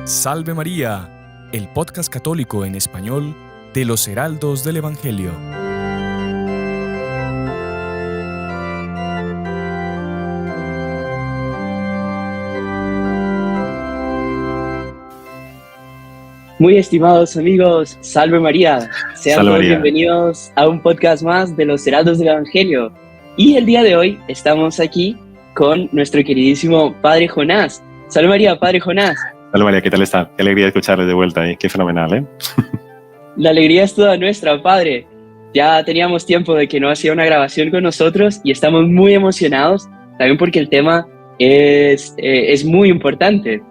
Salve María, el podcast católico en español de los Heraldos del Evangelio. Muy estimados amigos, Salve María. Sean todos bienvenidos a un podcast más de los Heraldos del Evangelio. Y el día de hoy estamos aquí con nuestro queridísimo Padre Jonás. Salve María, Padre Jonás. Hola María, ¿qué tal está? Qué alegría escucharle de vuelta, qué fenomenal, ¿eh? La alegría es toda nuestra, Padre. Ya teníamos tiempo de que no hacía una grabación con nosotros y estamos muy emocionados, también porque el tema es muy importante.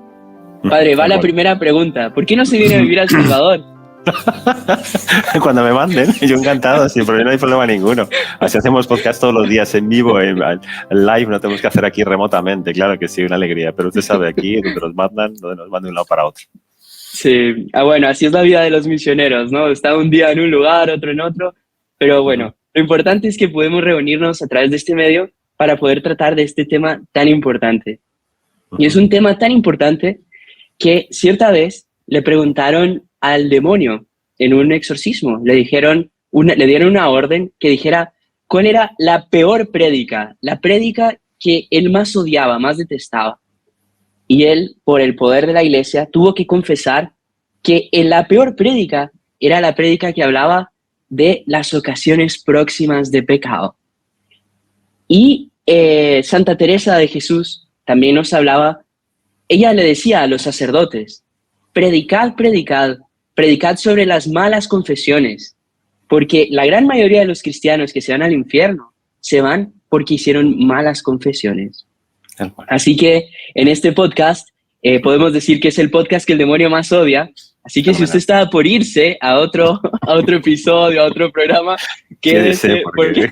Padre, va la primera pregunta. ¿Por qué no se viene a vivir a El Salvador? Cuando me manden, yo encantado, sí, pero no hay problema ninguno. Así hacemos podcast todos los días en vivo, en live, no tenemos que hacer aquí remotamente, claro que sí, una alegría, pero usted sabe, aquí donde nos mandan de un lado para otro. Sí, bueno, así es la vida de los misioneros, ¿no? Está un día en un lugar, otro en otro, pero bueno, lo importante es que podemos reunirnos a través de este medio para poder tratar de este tema tan importante. Y es un tema tan importante que cierta vez le preguntaron al demonio en un exorcismo, le dieron una orden que dijera cuál era la peor prédica, la prédica que él más odiaba, más detestaba. Y él, por el poder de la iglesia, tuvo que confesar que la peor prédica era la prédica que hablaba de las ocasiones próximas de pecado. Y Santa Teresa de Jesús también nos hablaba. Ella le decía a los sacerdotes, predicad sobre las malas confesiones, porque la gran mayoría de los cristianos que se van al infierno se van porque hicieron malas confesiones. Así que en este podcast podemos decir que es el podcast que el demonio más odia, así que si usted está por irse a otro episodio, a otro programa, quédese porque...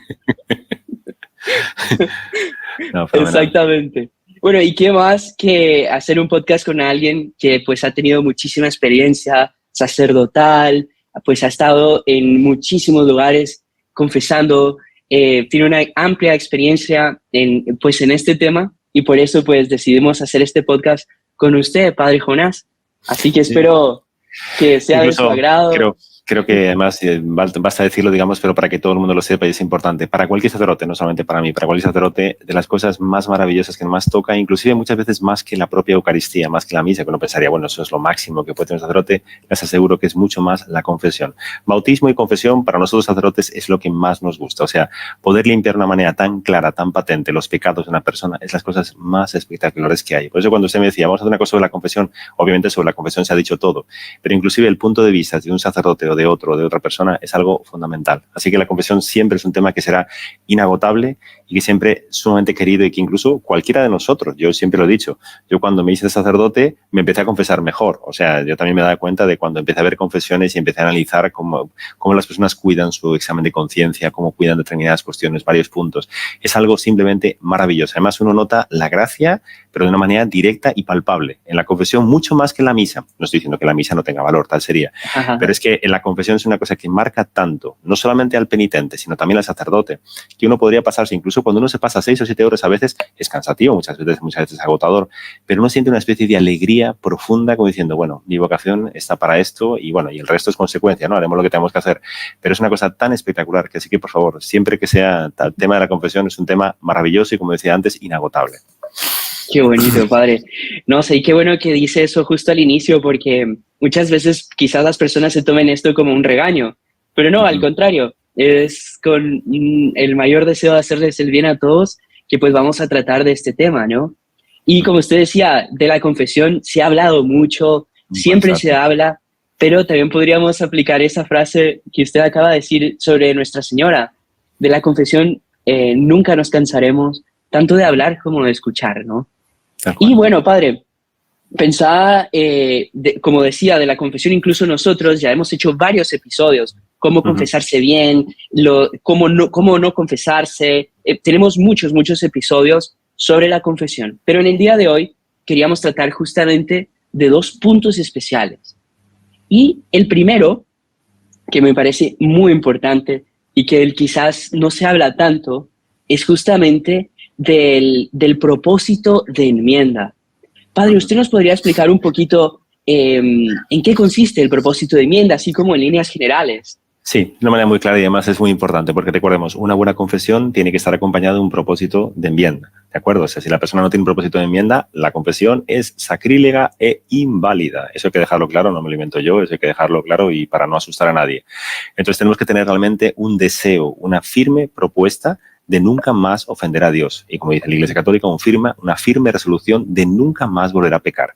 No, exactamente. Bueno, ¿y qué más que hacer un podcast con alguien que pues ha tenido muchísima experiencia sacerdotal, pues ha estado en muchísimos lugares confesando, tiene una amplia experiencia en este tema y por eso pues decidimos hacer este podcast con usted, Padre Jonás. Así que espero que sea de su agrado. Creo que además basta decirlo, digamos, pero para que todo el mundo lo sepa y es importante. Para cualquier sacerdote, no solamente para mí, para cualquier sacerdote, de las cosas más maravillosas que más toca, inclusive muchas veces más que la propia Eucaristía, más que la misa, que uno pensaría, bueno, eso es lo máximo que puede tener un sacerdote, les aseguro que es mucho más la confesión. Bautismo y confesión para nosotros sacerdotes es lo que más nos gusta. O sea, poder limpiar de una manera tan clara, tan patente los pecados de una persona es las cosas más espectaculares que hay. Por eso cuando usted me decía, vamos a hacer una cosa sobre la confesión, obviamente sobre la confesión se ha dicho todo, pero inclusive el punto de vista de un sacerdote de otra persona es algo fundamental. Así que la confesión siempre es un tema que será inagotable y que siempre es sumamente querido y que incluso cualquiera de nosotros, yo siempre lo he dicho, yo cuando me hice sacerdote me empecé a confesar mejor. O sea, yo también me daba cuenta de cuando empecé a ver confesiones y empecé a analizar cómo las personas cuidan su examen de conciencia, cómo cuidan determinadas cuestiones, varios puntos. Es algo simplemente maravilloso. Además, uno nota la gracia, pero de una manera directa y palpable. En la confesión, mucho más que en la misa. No estoy diciendo que la misa no tenga valor, tal sería. Ajá. Pero es que en la confesión es una cosa que marca tanto, no solamente al penitente, sino también al sacerdote, que uno podría pasarse, incluso cuando uno se pasa 6 o 7 horas, a veces es cansativo, muchas veces agotador, pero uno siente una especie de alegría profunda, como diciendo, bueno, mi vocación está para esto y bueno, y el resto es consecuencia, ¿no? Haremos lo que tenemos que hacer. Pero es una cosa tan espectacular que así que, por favor, siempre que sea el tema de la confesión, es un tema maravilloso y, como decía antes, inagotable. Qué bonito, Padre. No sé, y qué bueno que dice eso justo al inicio, porque muchas veces quizás las personas se tomen esto como un regaño, pero no, al contrario, es con el mayor deseo de hacerles el bien a todos que pues vamos a tratar de este tema, ¿no? Y como usted decía, de la confesión se ha hablado mucho, siempre se habla, pero también podríamos aplicar esa frase que usted acaba de decir sobre Nuestra Señora. De la confesión nunca nos cansaremos tanto de hablar como de escuchar, ¿no? Y bueno, Padre, pensaba, como decía, de la confesión, incluso nosotros ya hemos hecho varios episodios, cómo confesarse bien, cómo no confesarse. Tenemos muchos episodios sobre la confesión, pero en el día de hoy queríamos tratar justamente de 2 puntos especiales. Y el primero, que me parece muy importante y que quizás no se habla tanto, es justamente del propósito de enmienda. Padre, ¿usted nos podría explicar un poquito ¿en qué consiste el propósito de enmienda, así como en líneas generales? Sí, de una manera muy clara y además es muy importante porque recordemos, una buena confesión tiene que estar acompañada de un propósito de enmienda, ¿de acuerdo? O sea, si la persona no tiene un propósito de enmienda, la confesión es sacrílega e inválida. Eso hay que dejarlo claro, no me lo invento yo, eso hay que dejarlo claro y para no asustar a nadie. Entonces tenemos que tener realmente un deseo, una firme propuesta de nunca más ofender a Dios. Y como dice la Iglesia Católica, una firme resolución de nunca más volver a pecar.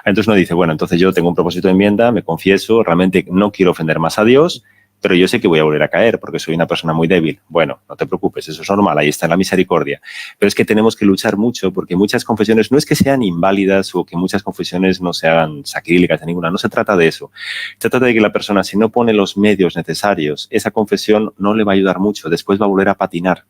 Entonces uno dice, bueno, entonces yo tengo un propósito de enmienda, me confieso, realmente no quiero ofender más a Dios, pero yo sé que voy a volver a caer porque soy una persona muy débil. Bueno, no te preocupes, eso es normal, ahí está la misericordia. Pero es que tenemos que luchar mucho porque muchas confesiones no es que sean inválidas o que muchas confesiones no sean sacrílegas de ninguna, no se trata de eso. Se trata de que la persona, si no pone los medios necesarios, esa confesión no le va a ayudar mucho, después va a volver a patinar.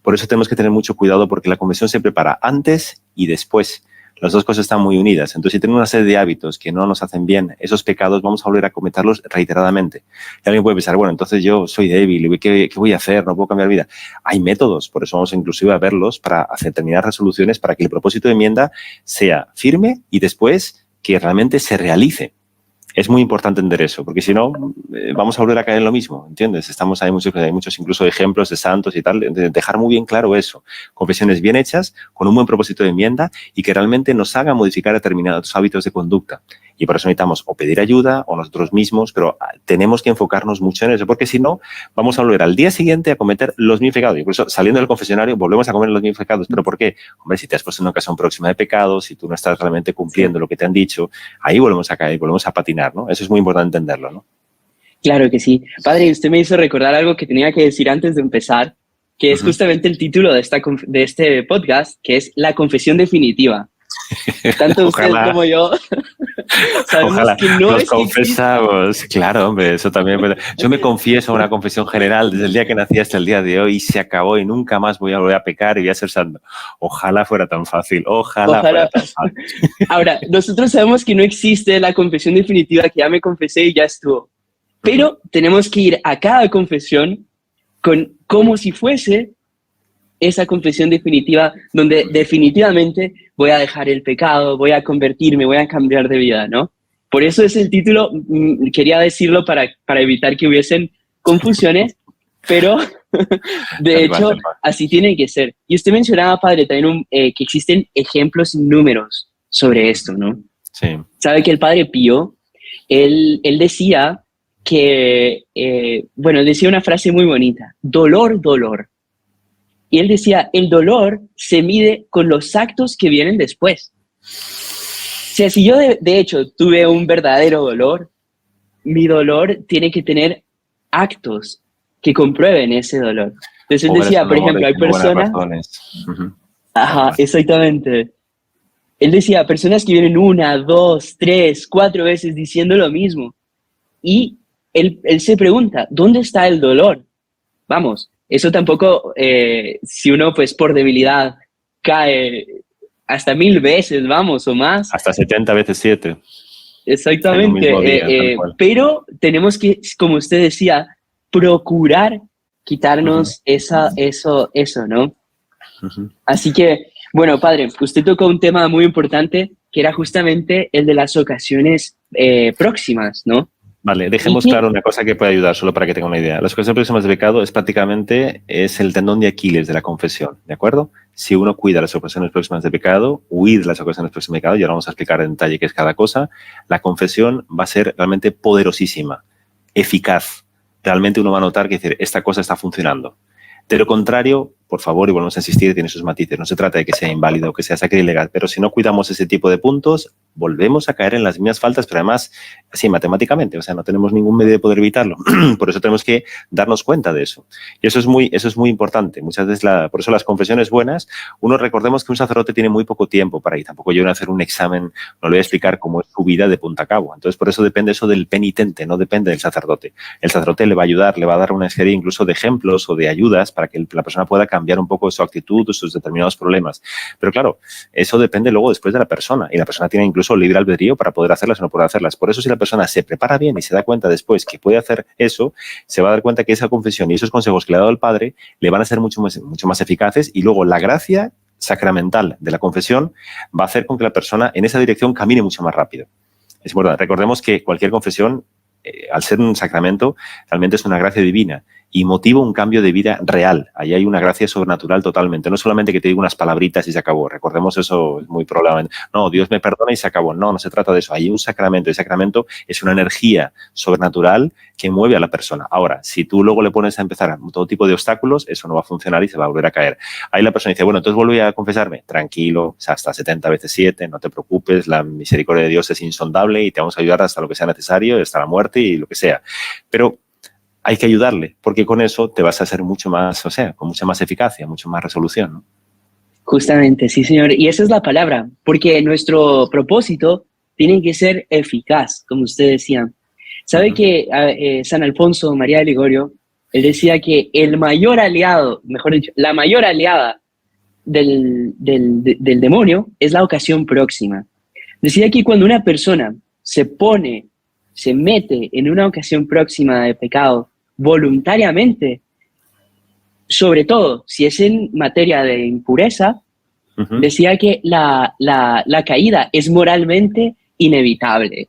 Por eso tenemos que tener mucho cuidado porque la confesión se prepara antes y después. Las dos cosas están muy unidas. Entonces, si tenemos una serie de hábitos que no nos hacen bien, esos pecados vamos a volver a cometerlos reiteradamente. Y alguien puede pensar, bueno, entonces yo soy débil, ¿qué voy a hacer? No puedo cambiar vida. Hay métodos, por eso vamos inclusive a verlos para hacer determinadas resoluciones para que el propósito de enmienda sea firme y después que realmente se realice. Es muy importante entender eso, porque si no, vamos a volver a caer en lo mismo, ¿entiendes? Hay muchos incluso ejemplos de santos y tal, de dejar muy bien claro eso. Confesiones bien hechas, con un buen propósito de enmienda y que realmente nos haga modificar determinados hábitos de conducta. Y por eso necesitamos o pedir ayuda o nosotros mismos, pero tenemos que enfocarnos mucho en eso, porque si no, vamos a volver al día siguiente a cometer los mismos pecados. Y por eso, saliendo del confesionario, volvemos a cometer los mismos pecados. ¿Pero por qué? Hombre, si te has puesto en una ocasión próxima de pecados, si tú no estás realmente cumpliendo lo que te han dicho, ahí volvemos a caer, volvemos a patinar, ¿no? Eso es muy importante entenderlo, ¿no? Claro que sí. Padre, usted me hizo recordar algo que tenía que decir antes de empezar, que es justamente el título de este podcast, que es La Confesión Definitiva. Tanto usted como yo sabemos Ojalá que no nos es que confesamos. Claro, hombre, eso también. Yo me confieso una confesión general desde el día que nací hasta el día de hoy y se acabó y nunca más voy a volver a pecar y voy a ser santo. Ojalá fuera tan fácil. Ojalá fuera tan fácil. Ahora, nosotros sabemos que no existe la confesión definitiva, que ya me confesé y ya estuvo. Pero tenemos que ir a cada confesión como si fuese esa confesión definitiva donde definitivamente voy a dejar el pecado, voy a convertirme, voy a cambiar de vida, ¿no? Por eso es el título, quería decirlo para evitar que hubiesen confusiones, pero de hecho así tiene que ser. Y usted mencionaba, padre, también que existen ejemplos y números sobre esto, ¿no? Sí. Sabe que el padre Pío, él decía que, él decía una frase muy bonita, dolor, dolor. Y él decía, el dolor se mide con los actos que vienen después. O sea, si yo de hecho tuve un verdadero dolor, mi dolor tiene que tener actos que comprueben ese dolor. Entonces él decía, por ejemplo, hay personas... Ajá, exactamente. Él decía, personas que vienen 1, 2, 3, 4 veces diciendo lo mismo. Y él se pregunta, ¿dónde está el dolor? Vamos, eso tampoco, si uno pues por debilidad cae hasta 1000 veces, vamos, o más. Hasta 70 veces 7. Exactamente, día, pero tenemos que, como usted decía, procurar quitarnos eso, ¿no? Así que, bueno, padre, usted tocó un tema muy importante que era justamente el de las ocasiones próximas, ¿no? Vale, dejemos claro una cosa que puede ayudar, solo para que tenga una idea. Las ocasiones próximas de pecado es el tendón de Aquiles de la confesión, ¿de acuerdo? Si uno cuida las ocasiones próximas de pecado, huir de las ocasiones próximas de pecado, y ahora vamos a explicar en detalle qué es cada cosa, la confesión va a ser realmente poderosísima, eficaz. Realmente uno va a notar que decir, esta cosa está funcionando. De lo contrario, por favor, y volvemos a insistir, tiene sus matices. No se trata de que sea inválido o que sea sacrilegado, pero si no cuidamos ese tipo de puntos, volvemos a caer en las mismas faltas, pero además, así matemáticamente, o sea, no tenemos ningún medio de poder evitarlo. Por eso tenemos que darnos cuenta de eso. Y eso es muy importante. Muchas veces, por eso las confesiones buenas, recordemos que un sacerdote tiene muy poco tiempo para ir. Tampoco yo voy a hacer un examen, no le voy a explicar cómo es su vida de punta a cabo. Entonces, por eso depende eso del penitente, no depende del sacerdote. El sacerdote le va a ayudar, le va a dar una serie incluso de ejemplos o de ayudas para que la persona pueda cambiar un poco su actitud o sus determinados problemas. Pero claro, eso depende luego después de la persona y la persona tiene incluso libre albedrío para poder hacerlas o no poder hacerlas. Por eso si la persona se prepara bien y se da cuenta después que puede hacer eso, se va a dar cuenta que esa confesión y esos consejos que le ha dado el Padre le van a ser mucho más eficaces y luego la gracia sacramental de la confesión va a hacer con que la persona en esa dirección camine mucho más rápido. Es importante. Recordemos que cualquier confesión, al ser un sacramento, realmente es una gracia divina y motiva un cambio de vida real. Ahí hay una gracia sobrenatural totalmente. No solamente que te diga unas palabritas y se acabó. Recordemos eso, es muy probablemente. No, Dios me perdona y se acabó. No, no se trata de eso. Hay un sacramento. El sacramento es una energía sobrenatural que mueve a la persona. Ahora, si tú luego le pones a empezar todo tipo de obstáculos, eso no va a funcionar y se va a volver a caer. Ahí la persona dice, bueno, entonces vuelvo a confesarme. Tranquilo, hasta 70 veces 7, no te preocupes, la misericordia de Dios es insondable y te vamos a ayudar hasta lo que sea necesario, hasta la muerte y lo que sea. Pero hay que ayudarle, porque con eso te vas a hacer mucho más, o sea, con mucha más eficacia, mucho más resolución, ¿no? Justamente, sí, señor. Y esa es la palabra, porque nuestro propósito tiene que ser eficaz, como usted decía. ¿Sabe que San Alfonso María de Ligorio, él decía que el mayor aliado, mejor dicho, la mayor aliada del demonio es la ocasión próxima? Decía que cuando una persona se mete en una ocasión próxima de pecado voluntariamente, sobre todo si es en materia de impureza, decía que la caída es moralmente inevitable.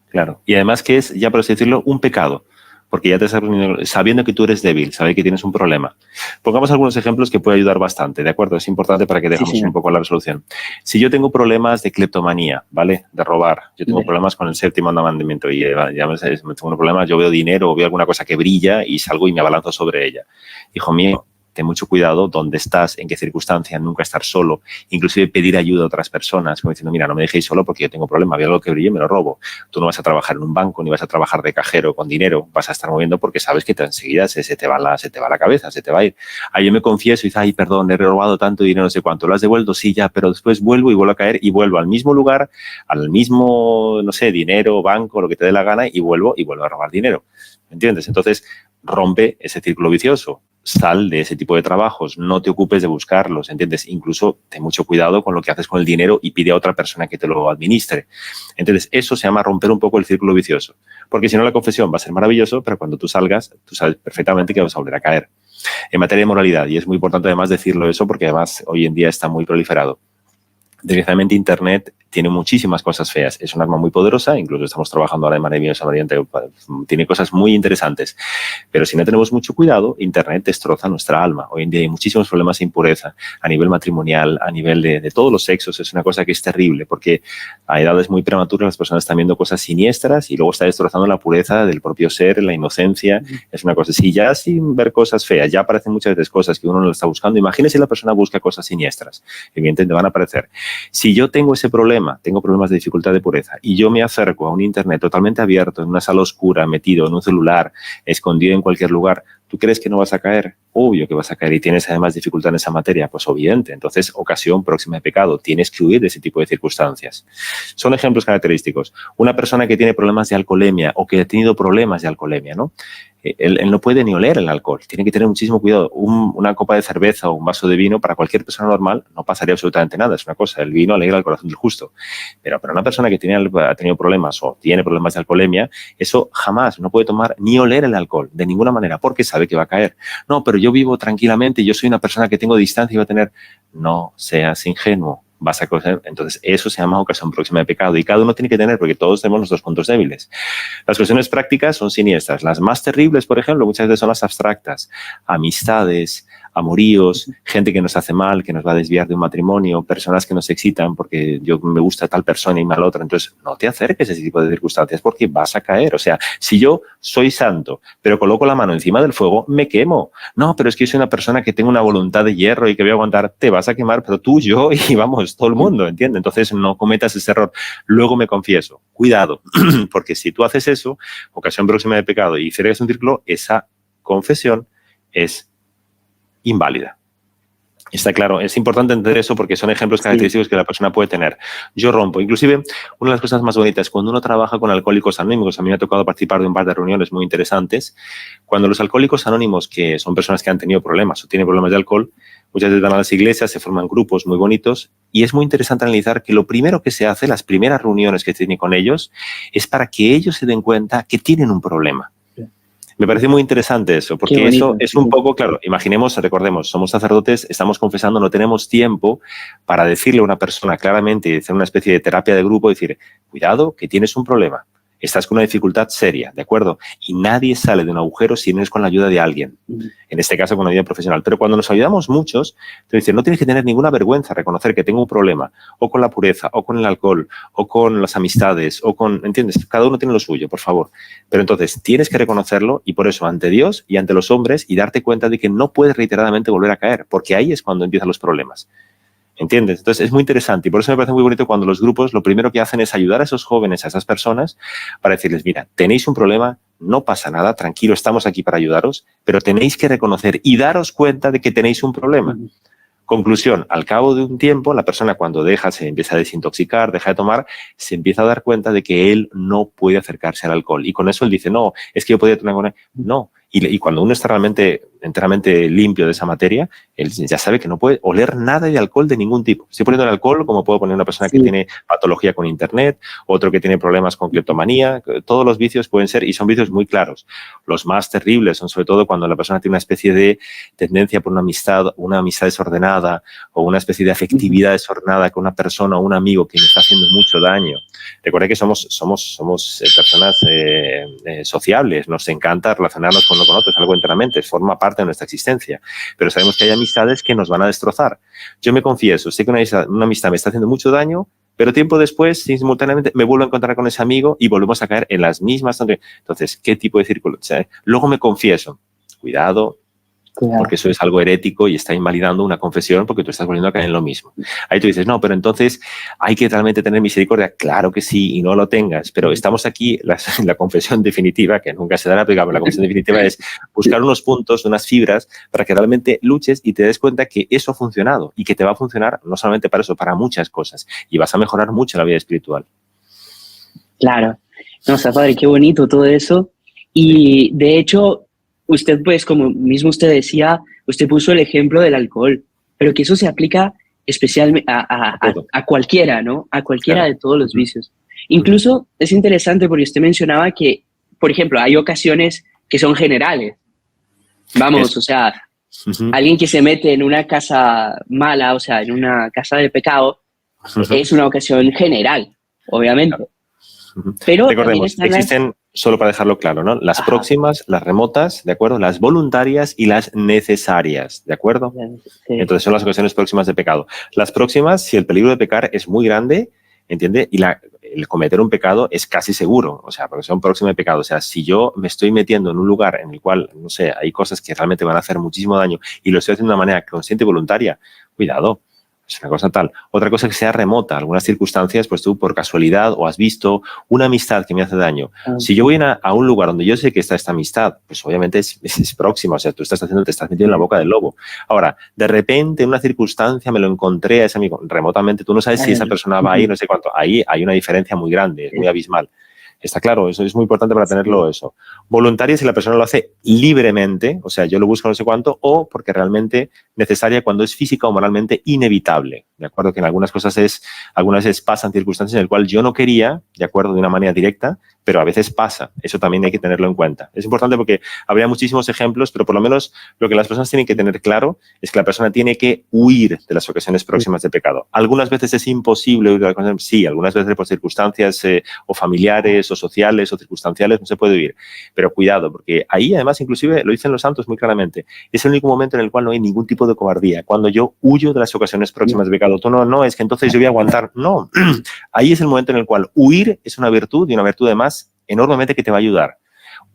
Claro, y además que es, ya por así decirlo, un pecado, porque ya te estás sabiendo que tú eres débil, sabes que tienes un problema. Pongamos algunos ejemplos que puede ayudar bastante, ¿de acuerdo? Es importante para que dejemos un poco la resolución. Si yo tengo problemas de cleptomanía, ¿vale? De robar, yo tengo problemas con el séptimo mandamiento y ya me tengo problemas, yo veo dinero o veo alguna cosa que brilla y salgo y me abalanzo sobre ella. Hijo mío, ten mucho cuidado dónde estás, en qué circunstancias, nunca estar solo, inclusive pedir ayuda a otras personas, como diciendo, mira, no me dejéis solo porque yo tengo problema, veo algo que brille y me lo robo. Tú no vas a trabajar en un banco, ni vas a trabajar de cajero con dinero, vas a estar moviendo porque sabes que enseguida se te va la cabeza, se te va a ir. Ahí yo me confieso y digo, ay, perdón, he robado tanto dinero, no sé cuánto, ¿lo has devuelto? Sí, ya, pero después vuelvo y vuelvo a caer y vuelvo al mismo lugar, al mismo, no sé, dinero, banco, lo que te dé la gana y vuelvo a robar dinero. ¿Me entiendes? Entonces, rompe ese círculo vicioso. Sal de ese tipo de trabajos, no te ocupes de buscarlos, ¿entiendes? Incluso ten mucho cuidado con lo que haces con el dinero y pide a otra persona que te lo administre. Entonces, eso se llama romper un poco el círculo vicioso, porque si no la confesión va a ser maravilloso, pero cuando tú salgas, tú sabes perfectamente que vas a volver a caer. En materia de moralidad, y es muy importante además decirlo eso, porque además hoy en día está muy proliferado. Desgraciadamente, Internet tiene muchísimas cosas feas. Es un arma muy poderosa, incluso estamos trabajando ahora en Maravillosa Oriente, tiene cosas muy interesantes. Pero si no tenemos mucho cuidado, Internet destroza nuestra alma. Hoy en día hay muchísimos problemas de impureza a nivel matrimonial, a nivel de todos los sexos. Es una cosa que es terrible porque a edades muy prematuras las personas están viendo cosas siniestras y luego está destrozando la pureza del propio ser, la inocencia. Es una cosa así. Ya sin ver cosas feas, ya aparecen muchas veces cosas que uno no lo está buscando. Imagínese si la persona busca cosas siniestras. Evidentemente van a aparecer. Si yo tengo ese problema, tengo problemas de dificultad de pureza y yo me acerco a un Internet totalmente abierto, en una sala oscura, metido en un celular, escondido en cualquier lugar, ¿tú crees que no vas a caer? Obvio que vas a caer y tienes además dificultad en esa materia, pues obviamente. Entonces, ocasión próxima de pecado, tienes que huir de ese tipo de circunstancias. Son ejemplos característicos. Una persona que tiene problemas de alcoholemia o que ha tenido problemas de alcoholemia, ¿no? Él no puede ni oler el alcohol, tiene que tener muchísimo cuidado. Una copa de cerveza o un vaso de vino para cualquier persona normal no pasaría absolutamente nada, es una cosa, el vino alegra el corazón del justo. Pero para una persona que ha tenido problemas o tiene problemas de alcoholemia, eso jamás no puede tomar ni oler el alcohol, de ninguna manera, porque sabe que va a caer. No, pero yo vivo tranquilamente, yo soy una persona que tengo distancia y va a tener... No seas ingenuo. Vas a coger, entonces eso se llama ocasión próxima de pecado y cada uno tiene que tener porque todos tenemos nuestros puntos débiles. Las cuestiones prácticas son siniestras. Las más terribles, por ejemplo, muchas veces son las abstractas. Amistades, amoríos, gente que nos hace mal, que nos va a desviar de un matrimonio, personas que nos excitan porque yo me gusta tal persona y mal otra. Entonces no te acerques a ese tipo de circunstancias porque vas a caer. O sea, si yo soy santo, pero coloco la mano encima del fuego, me quemo. No, pero es que yo soy una persona que tengo una voluntad de hierro y que voy a aguantar. Te vas a quemar, pero tú, yo y vamos, todo el mundo, ¿entiendes? Entonces no cometas ese error. Luego me confieso. Cuidado, porque si tú haces eso, ocasión próxima de pecado y cierras un círculo, esa confesión es inválida. Está claro, es importante entender eso porque son ejemplos característicos que la persona puede tener. Yo rompo. Inclusive, una de las cosas más bonitas, cuando uno trabaja con alcohólicos anónimos, a mí me ha tocado participar de un par de reuniones muy interesantes, cuando los alcohólicos anónimos, que son personas que han tenido problemas o tienen problemas de alcohol, muchas veces van a las iglesias, se forman grupos muy bonitos y es muy interesante analizar que lo primero que se hace, las primeras reuniones que se tienen con ellos, es para que ellos se den cuenta que tienen un problema. Me parece muy interesante eso, porque bonito, eso es un poco, claro, imaginemos, recordemos, somos sacerdotes, estamos confesando, no tenemos tiempo para decirle a una persona claramente y hacer una especie de terapia de grupo, decir, cuidado, que tienes un problema, estás con una dificultad seria, ¿de acuerdo? Y nadie sale de un agujero si no es con la ayuda de alguien, en este caso con la ayuda profesional. Pero cuando nos ayudamos muchos, te dicen, no tienes que tener ninguna vergüenza a reconocer que tengo un problema, o con la pureza, o con el alcohol, o con las amistades, o con, ¿entiendes? Cada uno tiene lo suyo, por favor. Pero entonces tienes que reconocerlo y por eso ante Dios y ante los hombres y darte cuenta de que no puedes reiteradamente volver a caer, porque ahí es cuando empiezan los problemas. ¿Entiendes? Entonces es muy interesante y por eso me parece muy bonito cuando los grupos lo primero que hacen es ayudar a esos jóvenes, a esas personas, para decirles, mira, tenéis un problema, no pasa nada, tranquilo, estamos aquí para ayudaros, pero tenéis que reconocer y daros cuenta de que tenéis un problema. Conclusión, al cabo de un tiempo, la persona cuando se empieza a desintoxicar, deja de tomar, se empieza a dar cuenta de que él no puede acercarse al alcohol. Y con eso él dice, no, es que yo podía tomar con él. No. Y cuando uno está realmente enteramente limpio de esa materia, él ya sabe que no puede oler nada de alcohol de ningún tipo. Estoy poniendo el alcohol como puedo poner una persona que tiene patología con internet, otro que tiene problemas con cleptomanía. Todos los vicios pueden ser, y son vicios muy claros. Los más terribles son sobre todo cuando la persona tiene una especie de tendencia por una amistad desordenada o una especie de afectividad desordenada con una persona o un amigo que me está haciendo mucho daño. Recuerda que somos personas sociables, nos encanta relacionarnos con otros, algo enteramente, forma parte de nuestra existencia, pero sabemos que hay amistades que nos van a destrozar. Yo me confieso, sé que una amistad me está haciendo mucho daño, pero tiempo después, simultáneamente, me vuelvo a encontrar con ese amigo y volvemos a caer en las mismas. Entonces, ¿qué tipo de círculo? Luego me confieso, cuidado, porque eso es algo herético y está invalidando una confesión porque tú estás volviendo a caer en lo mismo. Ahí tú dices, no, pero entonces hay que realmente tener misericordia. Claro que sí, y no lo tengas, pero estamos aquí, la confesión definitiva, que nunca se dará, pero la confesión definitiva es buscar unos puntos, unas fibras, para que realmente luches y te des cuenta que eso ha funcionado y que te va a funcionar no solamente para eso, para muchas cosas. Y vas a mejorar mucho la vida espiritual. Claro. No, está padre, qué bonito todo eso. Y de hecho, usted, pues, como mismo usted decía, usted puso el ejemplo del alcohol, pero que eso se aplica especialmente a cualquiera, ¿no? A cualquiera de todos los vicios. Incluso es interesante porque usted mencionaba que, por ejemplo, hay ocasiones que son generales. Vamos, o sea, alguien que se mete en una casa mala, o sea, en una casa de pecado, es una ocasión general, obviamente. Pero recordemos, existen, solo para dejarlo claro, ¿no? Las próximas, las remotas, ¿de acuerdo? Las voluntarias y las necesarias, ¿de acuerdo? Sí. Entonces son las ocasiones próximas de pecado. Las próximas, si el peligro de pecar es muy grande, ¿entiende? Y el cometer un pecado es casi seguro, o sea, porque son próximas de pecado. O sea, si yo me estoy metiendo en un lugar en el cual, no sé, hay cosas que realmente van a hacer muchísimo daño y lo estoy haciendo de una manera consciente y voluntaria, cuidado. Es una cosa tal. Otra cosa que sea remota. Algunas circunstancias, pues tú por casualidad o has visto una amistad que me hace daño. Si yo voy a un lugar donde yo sé que está esta amistad, pues obviamente es próxima. O sea, tú te estás metiendo en la boca del lobo. Ahora, de repente, en una circunstancia me lo encontré a ese amigo remotamente. Tú no sabes si esa persona va a ir, no sé cuánto. Ahí hay una diferencia muy grande, es muy abismal. Está claro, eso es muy importante para tenerlo eso. Voluntaria si la persona lo hace libremente, o sea, yo lo busco no sé cuánto, o porque realmente necesaria cuando es física o moralmente inevitable. De acuerdo que en algunas veces pasan circunstancias en las cuales yo no quería, de acuerdo, de una manera directa, pero a veces pasa. Eso también hay que tenerlo en cuenta. Es importante porque habría muchísimos ejemplos, pero por lo menos lo que las personas tienen que tener claro es que la persona tiene que huir de las ocasiones próximas de pecado. Algunas veces es imposible huir de las ocasiones, sí, algunas veces por circunstancias o familiares o sociales o circunstanciales no se puede huir. Pero cuidado, porque ahí además inclusive lo dicen los santos muy claramente, es el único momento en el cual no hay ningún tipo de cobardía. Cuando yo huyo de las ocasiones próximas de pecado, tú no, es que entonces yo voy a aguantar. No, ahí es el momento en el cual huir es una virtud y una virtud además enormemente que te va a ayudar.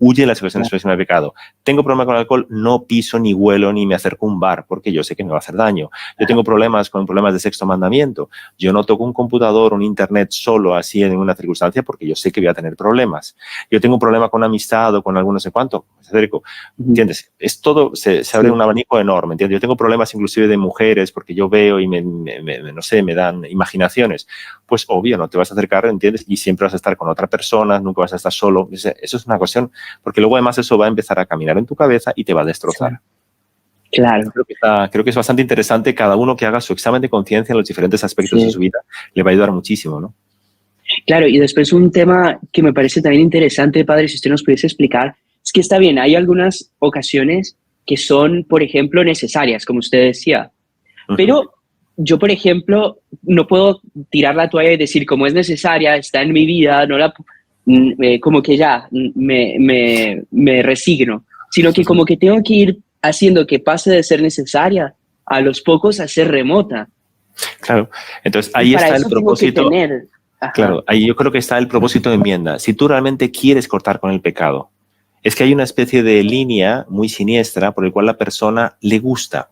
Huye de las ocasiones próximas de pecado. Tengo problema con el alcohol, no piso ni huelo ni me acerco a un bar porque yo sé que me va a hacer daño. Yo tengo problemas de sexto mandamiento. Yo no toco un computador, un internet solo así en ninguna circunstancia porque yo sé que voy a tener problemas. Yo tengo un problema con amistad o con algún no sé cuánto. Me acerco. ¿Entiendes? Es todo, se abre un abanico enorme. ¿Entiendes? Yo tengo problemas inclusive de mujeres porque yo veo y no sé, me dan imaginaciones. Pues obvio, no te vas a acercar, ¿entiendes? Y siempre vas a estar con otra persona, nunca vas a estar solo. Eso es una cuestión, porque luego además eso va a empezar a caminar en tu cabeza y te va a destrozar. Claro. Creo que es bastante interesante. Cada uno que haga su examen de conciencia en los diferentes aspectos de su vida le va a ayudar muchísimo, ¿no? Claro, y después un tema que me parece también interesante, padre, si usted nos pudiese explicar, es que está bien, hay algunas ocasiones que son, por ejemplo, necesarias, como usted decía, pero yo, por ejemplo, no puedo tirar la toalla y decir, como es necesaria, está en mi vida, no la, como que ya me resigno, sino que como que tengo que ir haciendo que pase de ser necesaria a los pocos a ser remota. Claro, entonces ahí está el propósito. Claro, ahí yo creo que está el propósito de enmienda. Si tú realmente quieres cortar con el pecado, es que hay una especie de línea muy siniestra por el cual la persona le gusta,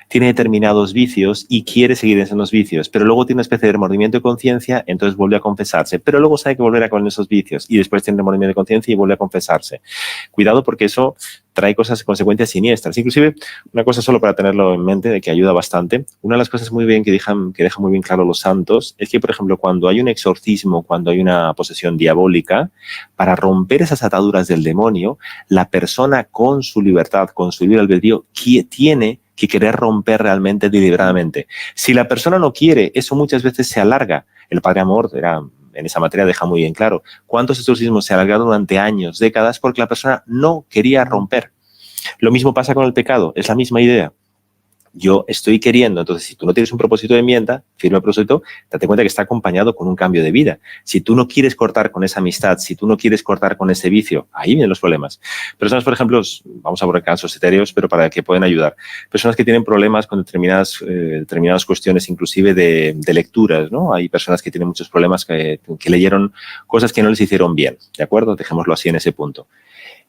tiene determinados vicios y quiere seguir en esos vicios, pero luego tiene una especie de remordimiento de conciencia, entonces vuelve a confesarse, pero luego sabe que volverá con esos vicios y después tiene remordimiento de conciencia y vuelve a confesarse. Cuidado, porque eso trae consecuencias siniestras. Inclusive, una cosa solo para tenerlo en mente, de que ayuda bastante, una de las cosas muy bien que deja muy bien claro los santos es que, por ejemplo, cuando hay un exorcismo, cuando hay una posesión diabólica, para romper esas ataduras del demonio, la persona con su libertad, con su libre albedrío, tiene que querer romper realmente deliberadamente. Si la persona no quiere, eso muchas veces se alarga. El Padre Amor en esa materia deja muy bien claro cuántos exorcismos se alargaron durante años, décadas, porque la persona no quería romper. Lo mismo pasa con el pecado, es la misma idea. Yo estoy queriendo, entonces si tú no tienes un propósito de enmienda, firme propósito, date cuenta que está acompañado con un cambio de vida. Si tú no quieres cortar con esa amistad, si tú no quieres cortar con ese vicio, ahí vienen los problemas. Personas, por ejemplo, vamos a poner casos etéreos, pero para que pueden ayudar. Personas que tienen problemas con determinadas cuestiones, inclusive de lecturas, ¿no? Hay personas que tienen muchos problemas que leyeron cosas que no les hicieron bien, ¿de acuerdo? Dejémoslo así en ese punto.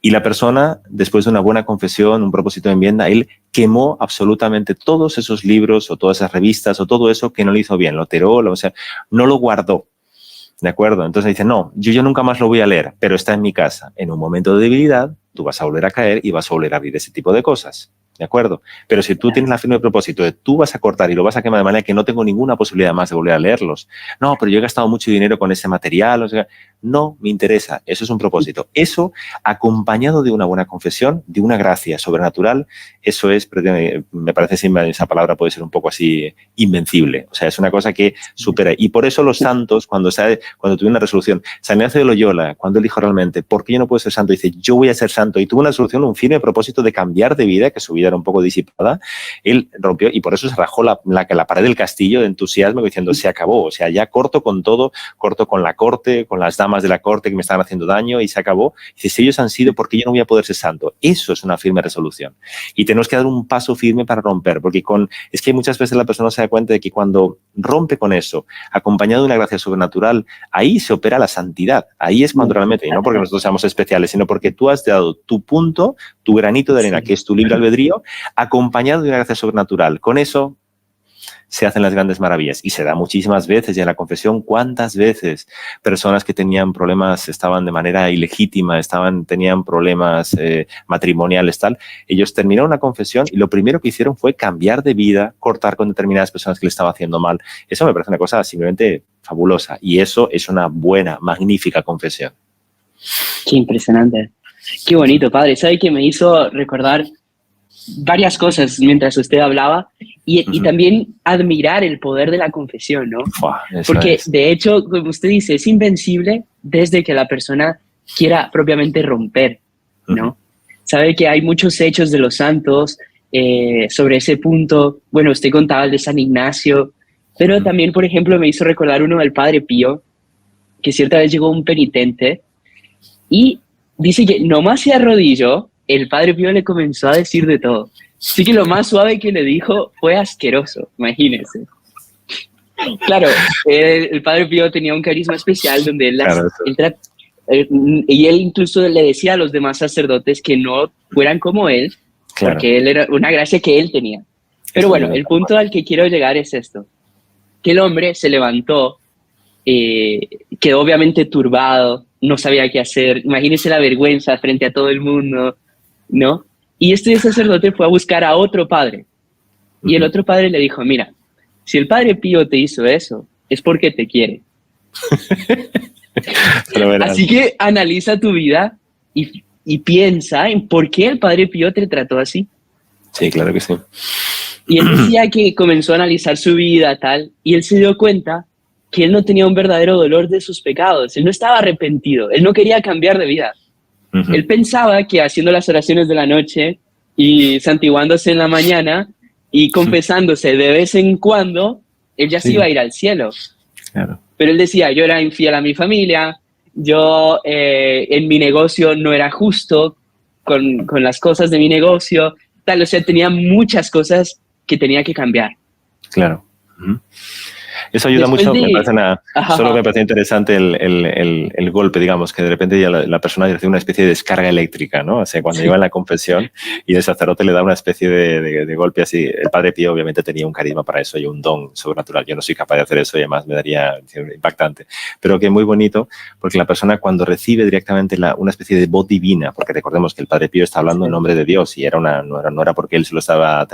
Y la persona, después de una buena confesión, un propósito de enmienda, él quemó absolutamente todos esos libros o todas esas revistas o todo eso que no le hizo bien, lo tiró, o sea, no lo guardó, ¿de acuerdo? Entonces dice, no, yo nunca más lo voy a leer, pero está en mi casa. En un momento de debilidad, tú vas a volver a caer y vas a volver a abrir ese tipo de cosas, ¿de acuerdo? Pero si tú tienes la firme propósito de tú vas a cortar y lo vas a quemar de manera que no tengo ninguna posibilidad más de volver a leerlos, no, pero yo he gastado mucho dinero con ese material, o sea, no me interesa, eso es un propósito. Eso, acompañado de una buena confesión, de una gracia sobrenatural, eso es, me parece que esa palabra puede ser un poco así invencible. O sea, es una cosa que supera. Y por eso los santos, cuando tuvieron una resolución, San Ignacio de Loyola, cuando él dijo realmente, ¿por qué yo no puedo ser santo? Dice, yo voy a ser santo. Y tuvo una resolución, un firme propósito de cambiar de vida, que su vida era un poco disipada. Él rompió, y por eso se rajó la pared del castillo de entusiasmo, diciendo, se acabó. O sea, ya corto con todo, corto con la corte, con las damas de la corte que me estaban haciendo daño y se acabó. Dice, si ellos han sido, ¿por qué yo no voy a poder ser santo? Eso es una firme resolución. Y tenemos que dar un paso firme para romper, porque es que muchas veces la persona se da cuenta de que cuando rompe con eso, acompañado de una gracia sobrenatural, ahí se opera la santidad. Ahí es cuando realmente, y no porque nosotros seamos especiales, sino porque tú has dado tu punto, tu granito de arena, que es tu libre albedrío, acompañado de una gracia sobrenatural. Con eso se hacen las grandes maravillas y se da muchísimas veces. Y en la confesión, ¿cuántas veces personas que tenían problemas, estaban de manera ilegítima, tenían problemas matrimoniales, tal, ellos terminaron la confesión y lo primero que hicieron fue cambiar de vida, cortar con determinadas personas que le estaban haciendo mal? Eso me parece una cosa simplemente fabulosa y eso es una buena, magnífica confesión. Qué impresionante. Qué bonito, padre. ¿Sabe que me hizo recordar varias cosas mientras usted hablaba y también admirar el poder de la confesión, ¿no? Porque de hecho, como usted dice, es invencible desde que la persona quiera propiamente romper, ¿no? Sabe que hay muchos hechos de los santos sobre ese punto. Bueno, usted contaba el de San Ignacio, pero también, por ejemplo, me hizo recordar uno del Padre Pío, que cierta vez llegó un penitente y dice que nomás se arrodilló, el Padre Pío le comenzó a decir de todo. Así que lo más suave que le dijo fue asqueroso, imagínense. Claro, el Padre Pío tenía un carisma especial donde y él incluso le decía a los demás sacerdotes que no fueran como él, porque él era una gracia que él tenía. Pero bueno, el punto al que quiero llegar es esto, que el hombre se levantó, quedó obviamente turbado, no sabía qué hacer, imagínense la vergüenza frente a todo el mundo, ¿no? Y este sacerdote fue a buscar a otro padre. Y el otro padre le dijo, mira, si el Padre Pío te hizo eso, es porque te quiere. Así que analiza tu vida y piensa en por qué el Padre Pío te trató así. Sí, claro que sí. Y él decía que comenzó a analizar su vida, tal, y él se dio cuenta que él no tenía un verdadero dolor de sus pecados. Él no estaba arrepentido. Él no quería cambiar de vida. Él pensaba que haciendo las oraciones de la noche y santiguándose en la mañana y confesándose de vez en cuando, él ya se iba a ir al cielo. Claro. Pero él decía, yo era infiel a mi familia, yo en mi negocio no era justo con las cosas de mi negocio, tal, o sea, tenía muchas cosas que tenía que cambiar. Claro. Eso ayuda Después mucho, de... me parece Ajá. solo me parece interesante el golpe, digamos, que de repente ya la persona recibe una especie de descarga eléctrica, ¿no? O sea, cuando iba en la confesión y el sacerdote le da una especie de golpe así. El Padre Pío obviamente tenía un carisma para eso y un don sobrenatural. Yo no soy capaz de hacer eso y además me daría impactante. Pero que es muy bonito porque la persona cuando recibe directamente una especie de voz divina, porque recordemos que el Padre Pío está hablando en nombre de Dios y no era porque él se lo estaba,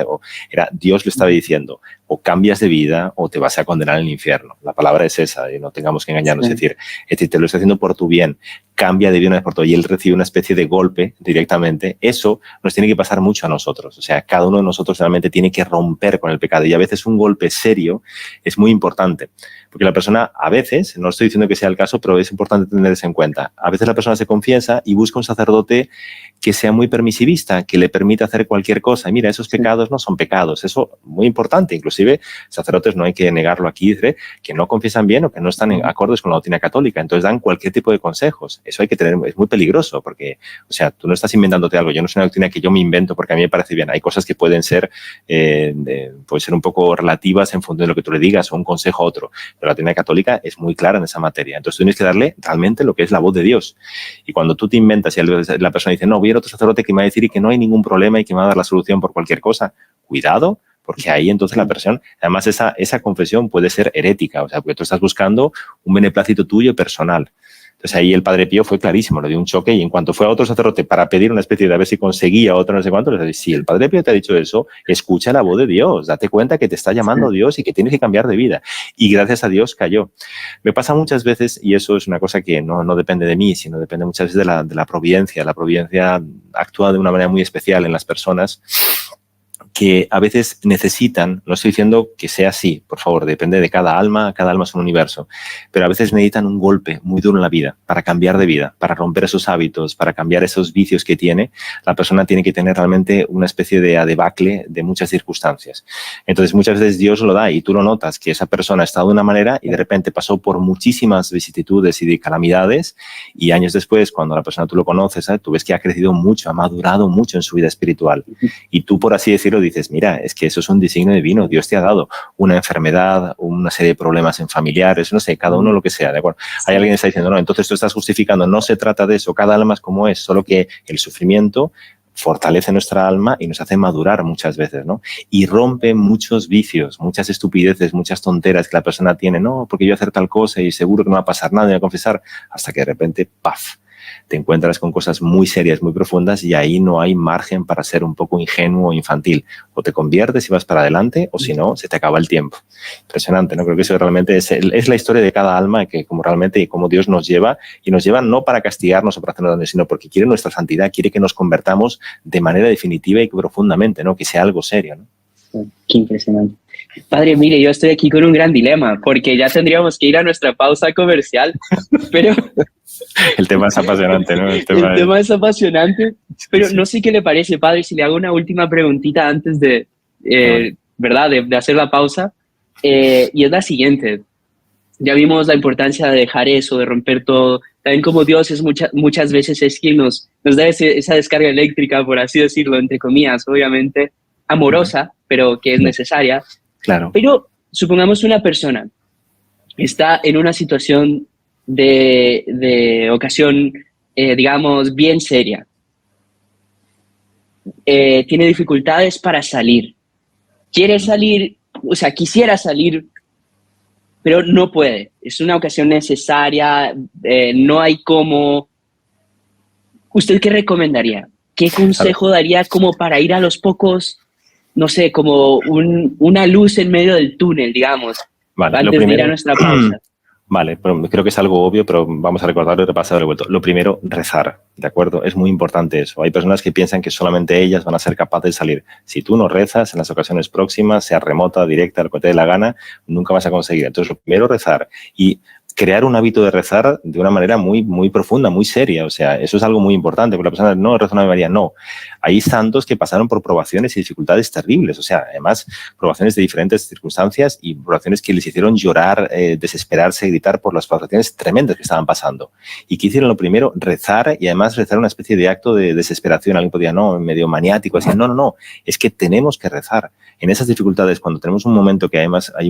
era Dios le estaba diciendo, o cambias de vida o te vas a condenar en el infierno. La palabra es esa y no tengamos que engañarnos. Sí. Es decir, te lo estoy haciendo por tu bien. Cambia de vida una vez por todas. Y él recibe una especie de golpe directamente. Eso nos tiene que pasar mucho a nosotros. O sea, cada uno de nosotros realmente tiene que romper con el pecado. Y a veces un golpe serio es muy importante. Porque la persona, a veces, no estoy diciendo que sea el caso, pero es importante tener eso en cuenta. A veces la persona se confiesa y busca un sacerdote que sea muy permisivista, que le permita hacer cualquier cosa. Y mira, esos pecados no son pecados. Eso es muy importante. Inclusive, sacerdotes, no hay que negarlo aquí, dice, que no confiesan bien o que no están en acordes con la doctrina católica. Entonces dan cualquier tipo de consejos. Eso hay que tener, es muy peligroso porque, o sea, tú no estás inventándote algo. Yo no soy una doctrina que yo me invento porque a mí me parece bien. Hay cosas que pueden ser un poco relativas en función de lo que tú le digas o un consejo a otro. Pero la doctrina católica es muy clara en esa materia. Entonces tú tienes que darle realmente lo que es la voz de Dios. Y cuando tú te inventas y la persona dice, no, voy a ir a otro sacerdote que me va a decir que no hay ningún problema y que me va a dar la solución por cualquier cosa, cuidado, porque ahí entonces la persona, además esa confesión puede ser herética, o sea, porque tú estás buscando un beneplácito tuyo personal. Entonces ahí el Padre Pío fue clarísimo, le dio un choque y en cuanto fue a otro sacerdote para pedir una especie de a ver si conseguía otro no sé cuánto, le dice, si el Padre Pío te ha dicho eso, escucha la voz de Dios, date cuenta que te está llamando Dios y que tienes que cambiar de vida. Y gracias a Dios cayó. Me pasa muchas veces, y eso es una cosa que no depende de mí, sino depende muchas veces de la providencia. La providencia actúa de una manera muy especial en las personas que a veces necesitan, no estoy diciendo que sea así, por favor, depende de cada alma es un universo, pero a veces necesitan un golpe muy duro en la vida para cambiar de vida, para romper esos hábitos, para cambiar esos vicios que tiene. La persona tiene que tener realmente una especie de debacle de muchas circunstancias. Entonces muchas veces Dios lo da y tú lo notas que esa persona ha estado de una manera y de repente pasó por muchísimas vicisitudes y de calamidades y años después, cuando la persona tú lo conoces, ¿sabes? Tú ves que ha crecido mucho, ha madurado mucho en su vida espiritual y tú, por así decirlo, dices, mira, es que eso es un designio divino, Dios te ha dado una enfermedad, una serie de problemas en familiares, no sé, cada uno lo que sea, ¿de acuerdo? Hay alguien que está diciendo, no, entonces tú estás justificando, no se trata de eso, cada alma es como es, solo que el sufrimiento fortalece nuestra alma y nos hace madurar muchas veces, ¿no? Y rompe muchos vicios, muchas estupideces, muchas tonteras que la persona tiene, no, porque yo voy a hacer tal cosa y seguro que no va a pasar nada, me voy a confesar, hasta que de repente, ¡paf!, te encuentras con cosas muy serias, muy profundas y ahí no hay margen para ser un poco ingenuo o infantil. O te conviertes y vas para adelante o si no, se te acaba el tiempo. Impresionante, ¿no? Creo que eso realmente es la historia de cada alma que como realmente como Dios nos lleva y nos lleva no para castigarnos o para hacernos daño, sino porque quiere nuestra santidad, quiere que nos convertamos de manera definitiva y profundamente, ¿no? Que sea algo serio, ¿no? Qué impresionante. Padre, mire, yo estoy aquí con un gran dilema porque ya tendríamos que ir a nuestra pausa comercial, pero... El tema es apasionante, ¿no? El tema es apasionante, pero sí. No sé qué le parece, padre, si le hago una última preguntita antes de, ¿verdad? De hacer la pausa, y es la siguiente. Ya vimos la importancia de dejar eso, de romper todo. También como Dios es muchas veces es quien nos da esa descarga eléctrica, por así decirlo, entre comillas, obviamente amorosa, pero que es necesaria. Claro. Pero supongamos una persona está en una situación de ocasión, digamos, bien seria. Tiene dificultades para salir. Quiere salir, o sea, quisiera salir, pero no puede. Es una ocasión necesaria, no hay cómo. ¿Usted qué recomendaría? ¿Qué consejo daría como para ir a los pocos, no sé, como una luz en medio del túnel, digamos, vale, antes de ir a nuestra pausa? Vale, pero creo que es algo obvio, pero vamos a recordarlo y repasarlo de vuelta. Lo primero, rezar, ¿de acuerdo? Es muy importante eso. Hay personas que piensan que solamente ellas van a ser capaces de salir. Si tú no rezas en las ocasiones próximas, sea remota, directa, lo que te dé la gana, nunca vas a conseguir. Entonces, lo primero, rezar. Y crear un hábito de rezar de una manera muy, muy profunda, muy seria. O sea, eso es algo muy importante, porque la persona no reza una Ave María, no. Hay santos que pasaron por probaciones y dificultades terribles, o sea, además, probaciones de diferentes circunstancias y probaciones que les hicieron llorar, desesperarse, gritar por las probaciones tremendas que estaban pasando. ¿Y qué hicieron? Lo primero, rezar, y además rezar una especie de acto de desesperación. Alguien podía, no, medio maniático, así, no, es que tenemos que rezar. En esas dificultades, cuando tenemos un momento que además hay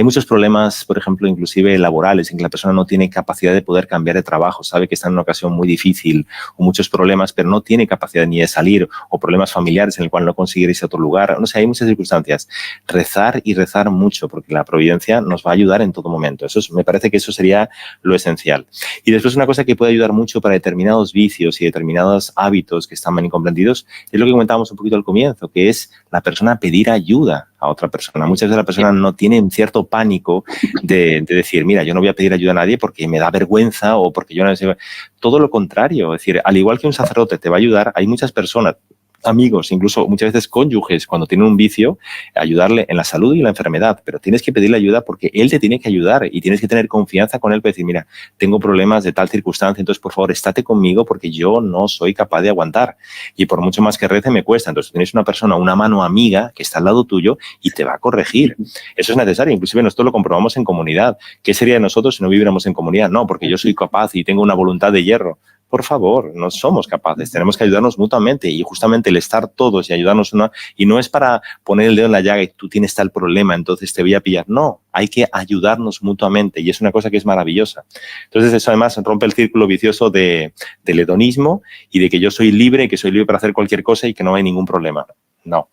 muchos problemas, por ejemplo, inclusive laborales, en que la persona no tiene capacidad de poder cambiar de trabajo, sabe que está en una ocasión muy difícil, o muchos problemas, pero no tiene capacidad ni de salir, o problemas familiares en el cual no consigue irse a otro lugar, no sé, hay muchas circunstancias. Rezar y rezar mucho, porque la providencia nos va a ayudar en todo momento. Me parece que eso sería lo esencial. Y después una cosa que puede ayudar mucho para determinados vicios y determinados hábitos que están mal incomprendidos es lo que comentábamos un poquito al comienzo, que es la persona pedir ayuda a otra persona. Muchas veces la persona no tiene un cierto pánico de decir, mira, yo no voy a pedir ayuda a nadie porque me da vergüenza o porque yo no sé. Todo lo contrario, es decir, al igual que un sacerdote te va a ayudar, hay muchas personas, amigos, incluso muchas veces cónyuges, cuando tienen un vicio, ayudarle en la salud y en la enfermedad, pero tienes que pedirle ayuda porque él te tiene que ayudar y tienes que tener confianza con él para decir, mira, tengo problemas de tal circunstancia, entonces por favor, estate conmigo porque yo no soy capaz de aguantar y por mucho más que rece me cuesta. Entonces tienes una persona, una mano amiga que está al lado tuyo y te va a corregir. Eso es necesario, inclusive nosotros lo comprobamos en comunidad. ¿Qué sería de nosotros si no viviéramos en comunidad? No, porque yo soy capaz y tengo una voluntad de hierro. Por favor, no somos capaces, tenemos que ayudarnos mutuamente y justamente el estar todos y ayudarnos y no es para poner el dedo en la llaga y tú tienes tal problema, entonces te voy a pillar. No, hay que ayudarnos mutuamente y es una cosa que es maravillosa. Entonces eso además rompe el círculo vicioso del hedonismo y de que yo soy libre, que soy libre para hacer cualquier cosa y que no hay ningún problema. No.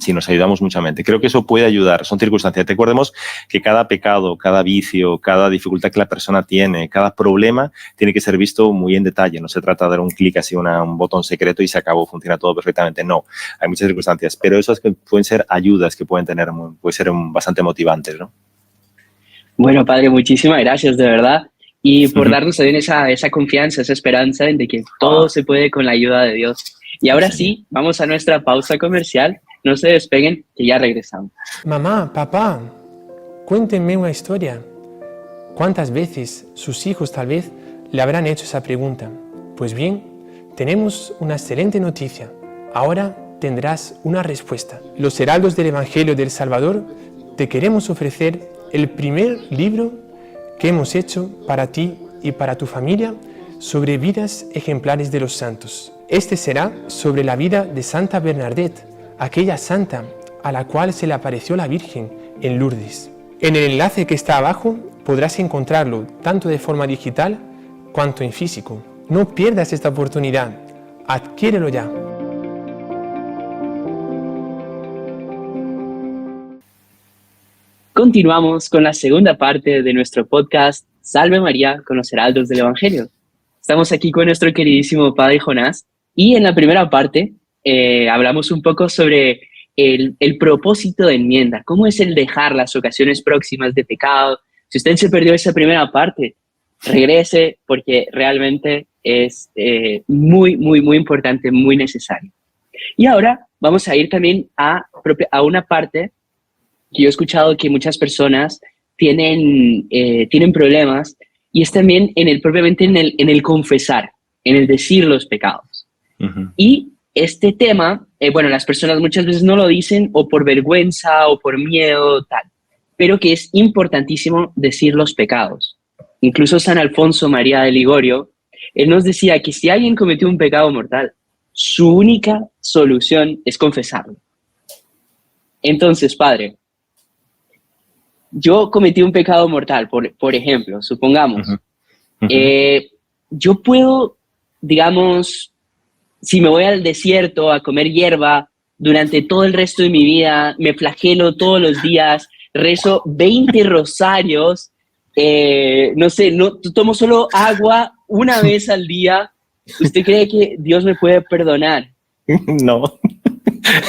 Si nos ayudamos mutuamente. Creo que eso puede ayudar, son circunstancias. Recordemos que cada pecado, cada vicio, cada dificultad que la persona tiene, cada problema tiene que ser visto muy en detalle. No se trata de dar un clic así, un botón secreto y se acabó, funciona todo perfectamente. No, hay muchas circunstancias, pero esas que pueden ser ayudas que pueden ser bastante motivantes, ¿no? Bueno, padre, muchísimas gracias, de verdad. Y por darnos también esa confianza, esa esperanza de que todo se puede con la ayuda de Dios. Y ahora sí, vamos a nuestra pausa comercial. No se despeguen, que ya regresamos. Mamá, papá, cuéntenme una historia. ¿Cuántas veces sus hijos tal vez le habrán hecho esa pregunta? Pues bien, tenemos una excelente noticia. Ahora tendrás una respuesta. Los Heraldos del Evangelio del Salvador te queremos ofrecer el primer libro que hemos hecho para ti y para tu familia sobre vidas ejemplares de los santos. Este será sobre la vida de Santa Bernadette, aquella santa a la cual se le apareció la Virgen en Lourdes. En el enlace que está abajo podrás encontrarlo tanto de forma digital cuanto en físico. No pierdas esta oportunidad, adquiérelo ya. Continuamos con la segunda parte de nuestro podcast Salve María con los Heraldos del Evangelio. Estamos aquí con nuestro queridísimo Padre Jonás y en la primera parte hablamos un poco sobre el propósito de enmienda, cómo es el dejar las ocasiones próximas de pecado. Si usted se perdió esa primera parte, regrese porque realmente es muy, muy, muy importante, muy necesario. Y ahora vamos a ir también a una parte que yo he escuchado que muchas personas tienen problemas y es también propiamente en el confesar, en el decir los pecados. Uh-huh. Y este tema, las personas muchas veces no lo dicen o por vergüenza o por miedo, tal, pero que es importantísimo decir los pecados. Incluso San Alfonso María de Ligorio, él nos decía que si alguien cometió un pecado mortal, su única solución es confesarlo. Entonces, padre, yo cometí un pecado mortal, por ejemplo, supongamos. Uh-huh. Uh-huh. Yo puedo, digamos, si me voy al desierto a comer hierba durante todo el resto de mi vida, me flagelo todos los días, rezo 20 rosarios, no sé, no tomo solo agua una vez al día, ¿usted cree que Dios me puede perdonar? No.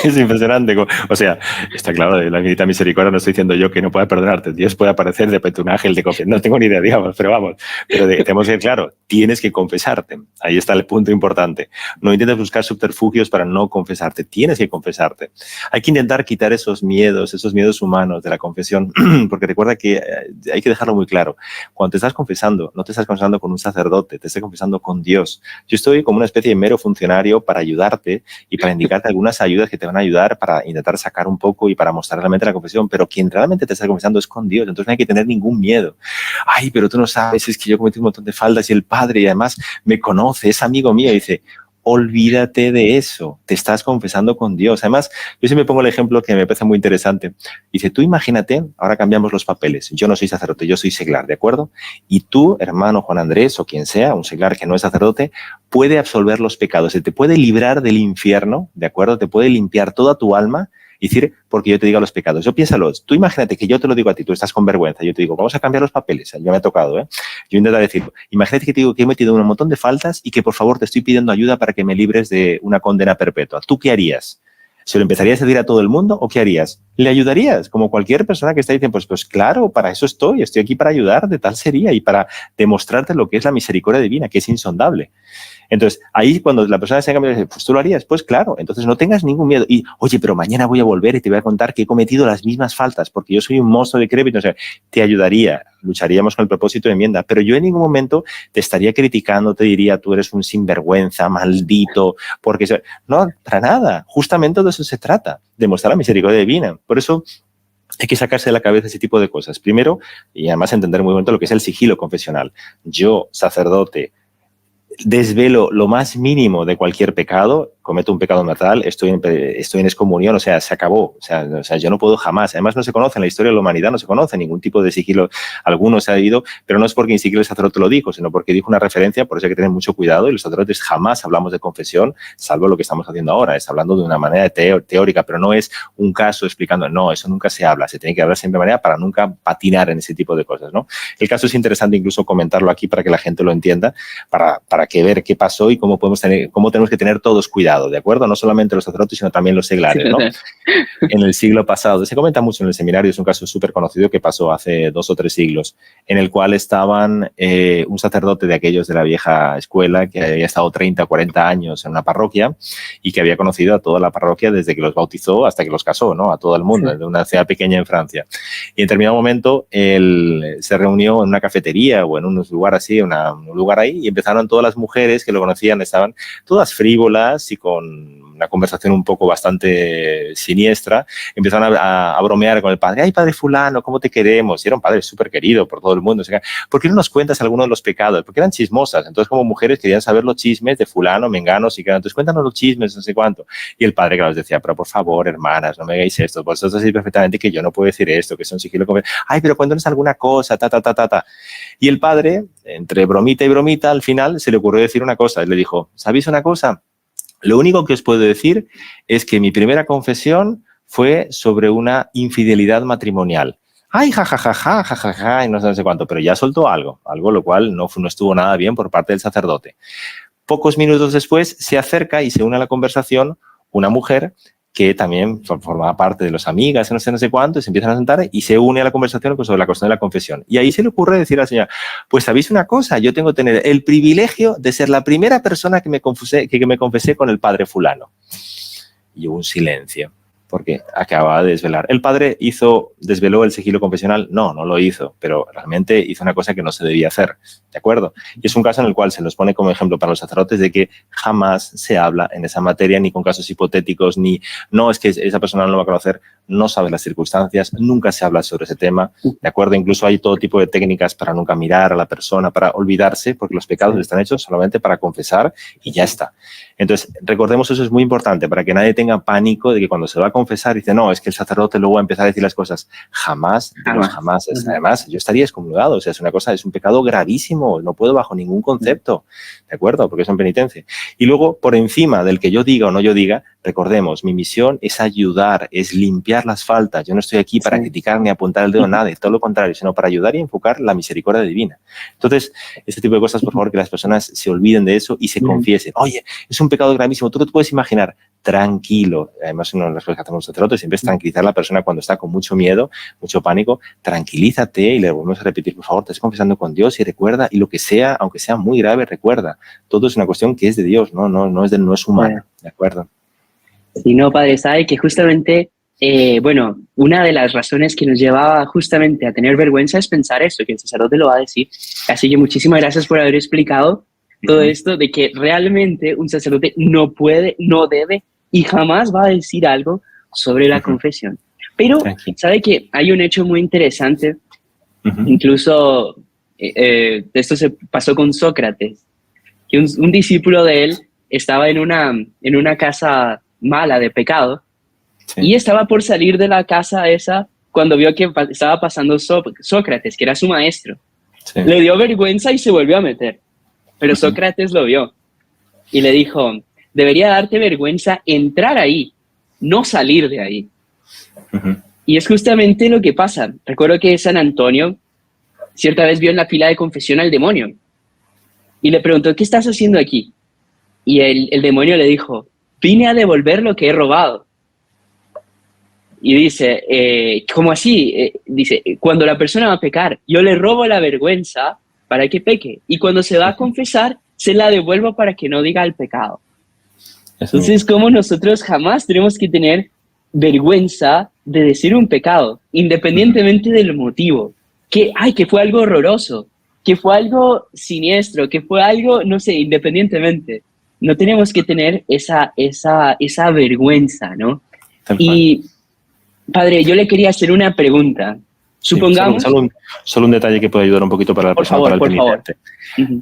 Es impresionante. O sea, está claro, de la infinita misericordia no estoy diciendo yo que no pueda perdonarte. Dios puede aparecer de repente un ángel de confianza. No tengo ni idea, digamos, pero vamos. Pero tenemos que ser claro, tienes que confesarte. Ahí está el punto importante. No intentes buscar subterfugios para no confesarte. Tienes que confesarte. Hay que intentar quitar esos miedos humanos de la confesión, porque recuerda que hay que dejarlo muy claro. Cuando te estás confesando, no te estás confesando con un sacerdote, te estás confesando con Dios. Yo estoy como una especie de mero funcionario para ayudarte y para indicarte algunas ayudas que te van a ayudar para intentar sacar un poco y para mostrar realmente la confesión, pero quien realmente te está confesando es con Dios, entonces no hay que tener ningún miedo. Ay, pero tú no sabes, es que yo cometí un montón de faltas y el Padre, y además me conoce, es amigo mío, y dice, olvídate de eso, te estás confesando con Dios. Además, yo siempre pongo el ejemplo que me parece muy interesante. Dice, tú imagínate, ahora cambiamos los papeles, yo no soy sacerdote, yo soy seglar, ¿de acuerdo? Y tú, hermano Juan Andrés, o quien sea, un seglar que no es sacerdote, puede absolver los pecados, te puede librar del infierno, ¿de acuerdo? Te puede limpiar toda tu alma y decir, porque yo te diga los pecados. Yo piénsalo, tú imagínate que yo te lo digo a ti, tú estás con vergüenza, yo te digo, vamos a cambiar los papeles, ya me ha tocado, ¿eh? Yo intento decirlo. Imagínate que te digo que he metido un montón de faltas y que por favor te estoy pidiendo ayuda para que me libres de una condena perpetua. ¿Tú qué harías? ¿Se lo empezarías a decir a todo el mundo o qué harías? ¿Le ayudarías? Como cualquier persona que está diciendo, pues claro, para eso estoy aquí para ayudar, de tal sería, y para demostrarte lo que es la misericordia divina, que es insondable. Entonces, ahí cuando la persona se cambia, dice, pues tú lo harías, pues claro, entonces no tengas ningún miedo. Y, oye, pero mañana voy a volver y te voy a contar que he cometido las mismas faltas porque yo soy un monstruo decrépito. O sea, te ayudaría, lucharíamos con el propósito de enmienda, pero yo en ningún momento te estaría criticando, te diría, tú eres un sinvergüenza, maldito, porque no, para nada. Justamente de eso se trata, de mostrar la misericordia divina. Por eso hay que sacarse de la cabeza ese tipo de cosas. Primero, y además entender muy bien lo que es el sigilo confesional. Yo, sacerdote, desvelo lo más mínimo de cualquier pecado, cometo un pecado mortal, estoy en excomunión, o sea, se acabó. O sea, yo no puedo jamás. Además, no se conoce, en la historia de la humanidad no se conoce ningún tipo de sigilo. Algunos se ha ido, pero no es porque ni siquiera el sacerdote lo dijo, sino porque dijo una referencia, por eso hay que tener mucho cuidado. Y los sacerdotes jamás hablamos de confesión, salvo lo que estamos haciendo ahora. Es hablando de una manera teórica, pero no es un caso explicando, no, eso nunca se habla. Se tiene que hablar siempre de manera para nunca patinar en ese tipo de cosas, ¿no? El caso es interesante incluso comentarlo aquí para que la gente lo entienda, para que ver qué pasó y cómo tenemos que tener todos cuidado. ¿De acuerdo? No solamente los sacerdotes, sino también los seglares, ¿no? En el siglo pasado, se comenta mucho en el seminario, es un caso súper conocido que pasó hace 2 o 3 siglos, en el cual estaban un sacerdote de aquellos de la vieja escuela que había estado 30 o 40 años en una parroquia y que había conocido a toda la parroquia desde que los bautizó hasta que los casó, ¿no? A todo el mundo, de una ciudad pequeña en Francia. Y en determinado momento él se reunió en una cafetería o en un lugar así, un lugar ahí, y empezaron todas las mujeres que lo conocían, estaban todas frívolas y con una conversación un poco bastante siniestra, empezaron a bromear con el padre. Ay, padre fulano, ¿cómo te queremos? Y era un padre súper querido por todo el mundo. O sea, ¿por qué no nos cuentas alguno de los pecados? Porque eran chismosas. Entonces, como mujeres querían saber los chismes de fulano, mengano, y entonces cuéntanos los chismes, no sé cuánto. Y el padre, claro, les decía, pero por favor, hermanas, no me hagáis esto. Vosotros sabéis perfectamente que yo no puedo decir esto, que es un sigilo. Ay, pero cuéntanos alguna cosa, ta. Y el padre, entre bromita y bromita, al final se le ocurrió decir una cosa. Él le dijo, ¿sabéis una cosa? Lo único que os puedo decir es que mi primera confesión fue sobre una infidelidad matrimonial. Ay, jajaja, y no sé cuánto, pero ya soltó algo lo cual no estuvo nada bien por parte del sacerdote. Pocos minutos después se acerca y se une a la conversación una mujer que también formaba parte de las amigas, no sé cuánto, y se empiezan a sentar y se une a la conversación sobre la cuestión de la confesión. Y ahí se le ocurre decir a la señora, pues sabéis una cosa, yo tengo que tener el privilegio de ser la primera persona que me confesé con el padre fulano. Y hubo un silencio, porque acababa de desvelar. ¿El padre desveló el sigilo confesional? No lo hizo, pero realmente hizo una cosa que no se debía hacer, ¿de acuerdo? Y es un caso en el cual se nos pone como ejemplo para los sacerdotes de que jamás se habla en esa materia, ni con casos hipotéticos, ni no es que esa persona no lo va a conocer, no sabe las circunstancias, nunca se habla sobre ese tema, ¿de acuerdo? Incluso hay todo tipo de técnicas para nunca mirar a la persona, para olvidarse, porque los pecados están hechos solamente para confesar y ya está. Entonces, recordemos eso, es muy importante para que nadie tenga pánico de que cuando se va a confesar dice, no, es que el sacerdote luego va a empezar a decir las cosas. Jamás. Además, yo estaría excomulgado. O sea, es un pecado gravísimo. No puedo bajo ningún concepto. ¿De acuerdo? Porque es en penitencia. Y luego, por encima del que yo diga o no yo diga, recordemos, mi misión es ayudar, es limpiar las faltas. Yo no estoy aquí para criticar ni apuntar el dedo a nadie, todo lo contrario, sino para ayudar y enfocar la misericordia divina. Entonces, este tipo de cosas, por favor, que las personas se olviden de eso y se confiesen. Oye, es un pecado gravísimo, ¿tú qué te puedes imaginar? Tranquilo. Además, una de las cosas que hacemos los sacerdotes siempre es tranquilizar a la persona cuando está con mucho miedo, mucho pánico. Tranquilízate y le volvemos a repetir, por favor, te estás confesando con Dios y recuerda, y lo que sea, aunque sea muy grave, recuerda. Todo es una cuestión que es de Dios, no es humana, ¿de acuerdo? Sí, no, padre, sabe que justamente, una de las razones que nos llevaba justamente a tener vergüenza es pensar eso, que el sacerdote lo va a decir. Así que muchísimas gracias por haber explicado todo esto de que realmente un sacerdote no puede, no debe y jamás va a decir algo sobre la confesión. Pero, ¿sabe que hay un hecho muy interesante? Incluso esto se pasó con Sócrates, que un discípulo de él estaba en una casa mala de pecado y estaba por salir de la casa esa cuando vio que estaba pasando Sócrates, que era su maestro. Le dio vergüenza y se volvió a meter. Pero Sócrates lo vio y le dijo, debería darte vergüenza entrar ahí, no salir de ahí. Y es justamente lo que pasa. Recuerdo que San Antonio cierta vez vio en la fila de confesión al demonio y le preguntó, ¿qué estás haciendo aquí? Y el demonio le dijo, vine a devolver lo que he robado. Y dice, ¿cómo así? Dice, cuando la persona va a pecar, yo le robo la vergüenza para que peque. Y cuando se va a confesar, se la devuelvo para que no diga el pecado. Entonces, como nosotros jamás tenemos que tener vergüenza de decir un pecado, independientemente del motivo. Que fue algo horroroso, que fue algo siniestro, que fue algo, no sé, independientemente. No tenemos que tener esa vergüenza, ¿no? Y, padre, yo le quería hacer una pregunta. Supongamos... Solo un detalle que puede ayudar un poquito para la persona, para el penitente.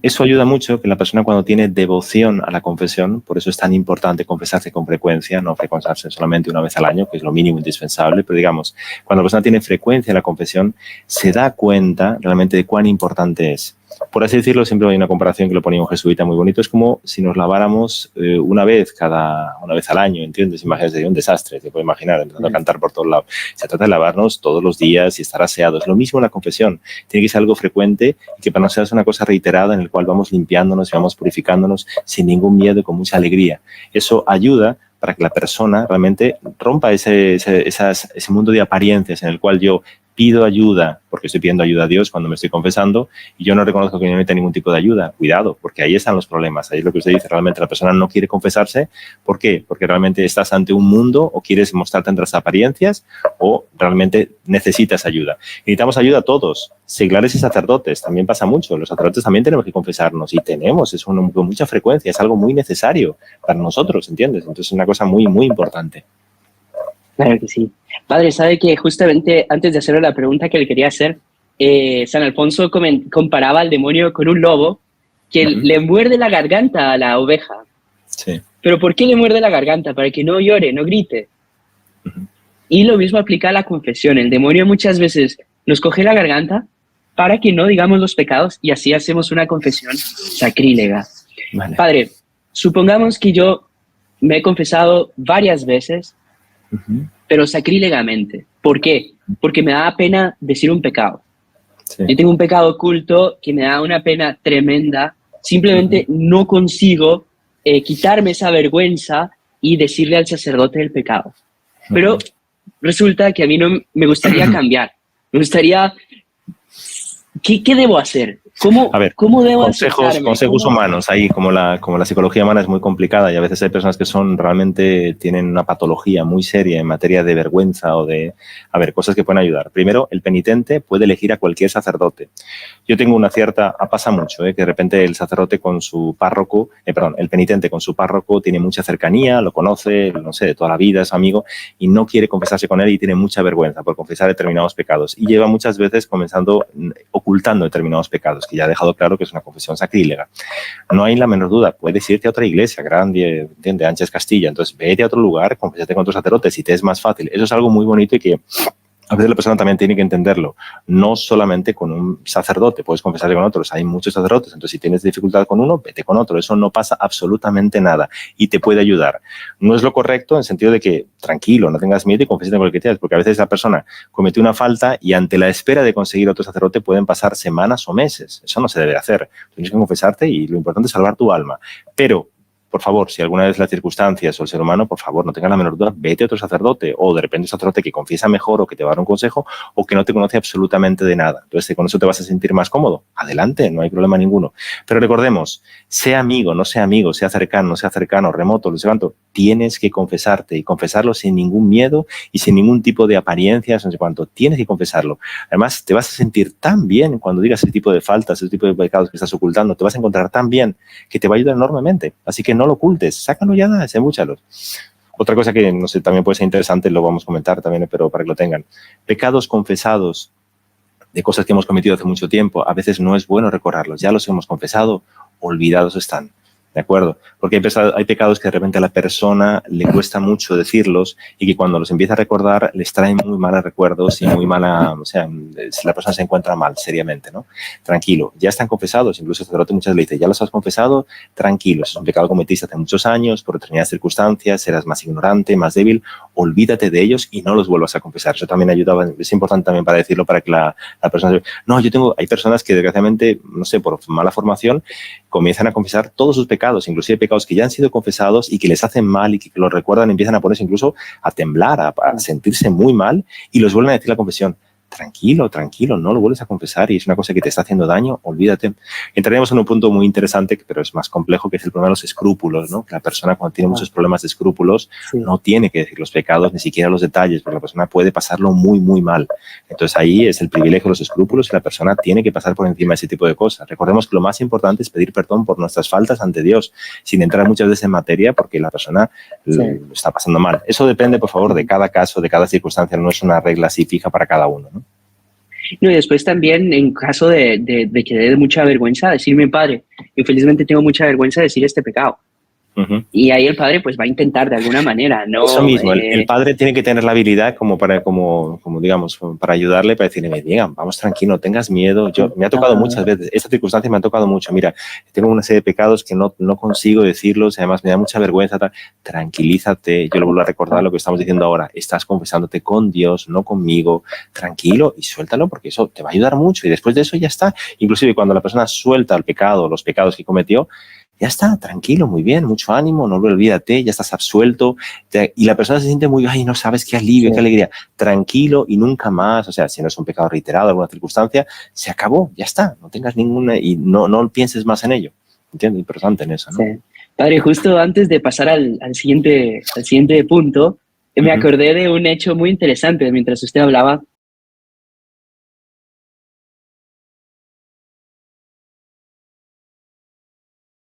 Eso ayuda mucho que la persona cuando tiene devoción a la confesión, por eso es tan importante confesarse con frecuencia, no confesarse solamente una vez al año, que es lo mínimo indispensable, pero digamos, cuando la persona tiene frecuencia en la confesión, se da cuenta realmente de cuán importante es. Por así decirlo, siempre hay una comparación que lo ponía un jesuita muy bonito, es como si nos laváramos una vez al año, ¿entiendes? Imagínate, sería un desastre, te puedes imaginar, empezando a cantar por todos lados. Se trata de lavarnos todos los días y estar aseados. Lo mismo en la confesión, tiene que ser algo frecuente y que para no ser una cosa reiterada en el cual vamos limpiándonos y vamos purificándonos sin ningún miedo y con mucha alegría. Eso ayuda para que la persona realmente rompa ese mundo de apariencias en el cual yo pido ayuda, porque estoy pidiendo ayuda a Dios cuando me estoy confesando, y yo no reconozco que no necesite ningún tipo de ayuda. Cuidado, porque ahí están los problemas. Ahí es lo que usted dice, realmente la persona no quiere confesarse. ¿Por qué? Porque realmente estás ante un mundo o quieres mostrarte entre las apariencias o realmente necesitas ayuda. Y necesitamos ayuda a todos, seglares y sacerdotes. También pasa mucho. Los sacerdotes también tenemos que confesarnos y tenemos, es con mucha frecuencia, es algo muy necesario para nosotros, ¿entiendes? Entonces es una cosa muy, muy importante. Claro que sí. Padre, sabe que justamente antes de hacerle la pregunta que le quería hacer, San Alfonso comparaba al demonio con un lobo que le muerde la garganta a la oveja. Sí. ¿Pero por qué le muerde la garganta? Para que no llore, no grite. Y lo mismo aplica a la confesión. El demonio muchas veces nos coge la garganta para que no digamos los pecados y así hacemos una confesión sacrílega. Vale. Padre, supongamos que yo me he confesado varias veces, pero sacrílegamente. ¿Por qué? Porque me da pena decir un pecado. Sí. Yo tengo un pecado oculto que me da una pena tremenda. Simplemente no consigo quitarme esa vergüenza y decirle al sacerdote el pecado. Pero resulta que a mí no me gustaría cambiar. Me gustaría... ¿Qué debo hacer? ¿Cómo debo consejos humanos, ahí como la psicología humana es muy complicada y a veces hay personas que tienen una patología muy seria en materia de vergüenza o de, cosas que pueden ayudar. Primero, el penitente puede elegir a cualquier sacerdote. Yo tengo pasa mucho, que de repente el sacerdote con su párroco, el penitente con su párroco tiene mucha cercanía, lo conoce, no sé, de toda la vida, es amigo y no quiere confesarse con él y tiene mucha vergüenza por confesar determinados pecados y lleva muchas veces ocultando determinados pecados, que ya ha dejado claro que es una confesión sacrílega. No hay la menor duda, puedes irte a otra iglesia grande, de ancha es Castilla, entonces vete a otro lugar, confésate con otros sacerdotes si te es más fácil. Eso es algo muy bonito y que A veces la persona también tiene que entenderlo, no solamente con un sacerdote, puedes confesarle con otros, hay muchos sacerdotes, entonces si tienes dificultad con uno, vete con otro, eso no pasa absolutamente nada y te puede ayudar. No es lo correcto en el sentido de que, tranquilo, no tengas miedo y confesate con el que quieras, porque a veces la persona cometió una falta y ante la espera de conseguir otro sacerdote pueden pasar semanas o meses, eso no se debe hacer, tienes que confesarte y lo importante es salvar tu alma, pero por favor, si alguna vez las circunstancias o el ser humano, por favor, no tengas la menor duda, vete a otro sacerdote o de repente un sacerdote que confiesa mejor o que te va a dar un consejo o que no te conoce absolutamente de nada. Entonces, con eso te vas a sentir más cómodo. Adelante, no hay problema ninguno. Pero recordemos, sea amigo, no sea amigo, sea cercano, remoto, lo sé cuánto, tienes que confesarte y confesarlo sin ningún miedo y sin ningún tipo de apariencias, no sé cuánto. Tienes que confesarlo. Además, te vas a sentir tan bien cuando digas ese tipo de faltas, ese tipo de pecados que estás ocultando. Te vas a encontrar tan bien que te va a ayudar enormemente. Así que no lo ocultes, sácalo ya, desembúchalos. Otra cosa que, no sé, también puede ser interesante, lo vamos a comentar también, pero para que lo tengan. Pecados confesados de cosas que hemos cometido hace mucho tiempo, a veces no es bueno recordarlos. Ya los hemos confesado, olvidados están. ¿De acuerdo? Porque hay pecados que de repente a la persona le cuesta mucho decirlos y que cuando los empieza a recordar les traen muy malos recuerdos y muy mala, o sea, la persona se encuentra mal, seriamente, ¿no? Tranquilo, ya están confesados, incluso el sacerdote muchas veces le dice, ya los has confesado, tranquilo, es un pecado que cometiste hace muchos años, por determinadas circunstancias, eras más ignorante, más débil, olvídate de ellos y no los vuelvas a confesar. Eso también ayudaba, es importante también para decirlo, para que la persona... No, hay personas que desgraciadamente, no sé, por mala formación, comienzan a confesar todos sus pecados, inclusive pecados que ya han sido confesados y que les hacen mal y que los recuerdan, empiezan a ponerse incluso a temblar, a sentirse muy mal y los vuelven a decir la confesión. Tranquilo, no lo vuelves a confesar y es una cosa que te está haciendo daño, olvídate. Entraremos en un punto muy interesante, pero es más complejo, que es el problema de los escrúpulos, ¿no? Que la persona cuando tiene muchos problemas de escrúpulos no tiene que decir los pecados, ni siquiera los detalles, porque la persona puede pasarlo muy, muy mal. Entonces ahí es el privilegio de los escrúpulos y la persona tiene que pasar por encima de ese tipo de cosas. Recordemos que lo más importante es pedir perdón por nuestras faltas ante Dios, sin entrar muchas veces en materia porque la persona lo está pasando mal. Eso depende, por favor, de cada caso, de cada circunstancia, no es una regla así fija para cada uno, ¿no? No, y después también, en caso de que dé mucha vergüenza decirme padre, infelizmente tengo mucha vergüenza de decir este pecado. Y ahí el padre pues va a intentar de alguna manera, ¿no? Eso mismo, el padre tiene que tener la habilidad como digamos, para ayudarle, para decirle, venga, vamos tranquilo, no tengas miedo. Me ha tocado muchas veces, estas circunstancias me han tocado mucho. Mira, tengo una serie de pecados que no consigo decirlos, además me da mucha vergüenza. Tranquilízate, yo le vuelvo a recordar lo que estamos diciendo ahora. Estás confesándote con Dios, no conmigo. Tranquilo y suéltalo porque eso te va a ayudar mucho. Y después de eso ya está. Inclusive cuando la persona suelta el pecado, los pecados que cometió, ya está, tranquilo, muy bien, mucho ánimo, no lo olvídate, ya estás absuelto. Y la persona se siente muy, ay, no sabes qué alivio, qué alegría. Tranquilo y nunca más, o sea, si no es un pecado reiterado, alguna circunstancia, se acabó, ya está, no tengas ninguna y no pienses más en ello. ¿Entiendes? Importante en eso, ¿no? Sí. Padre, justo antes de pasar al siguiente punto, me acordé de un hecho muy interesante mientras usted hablaba.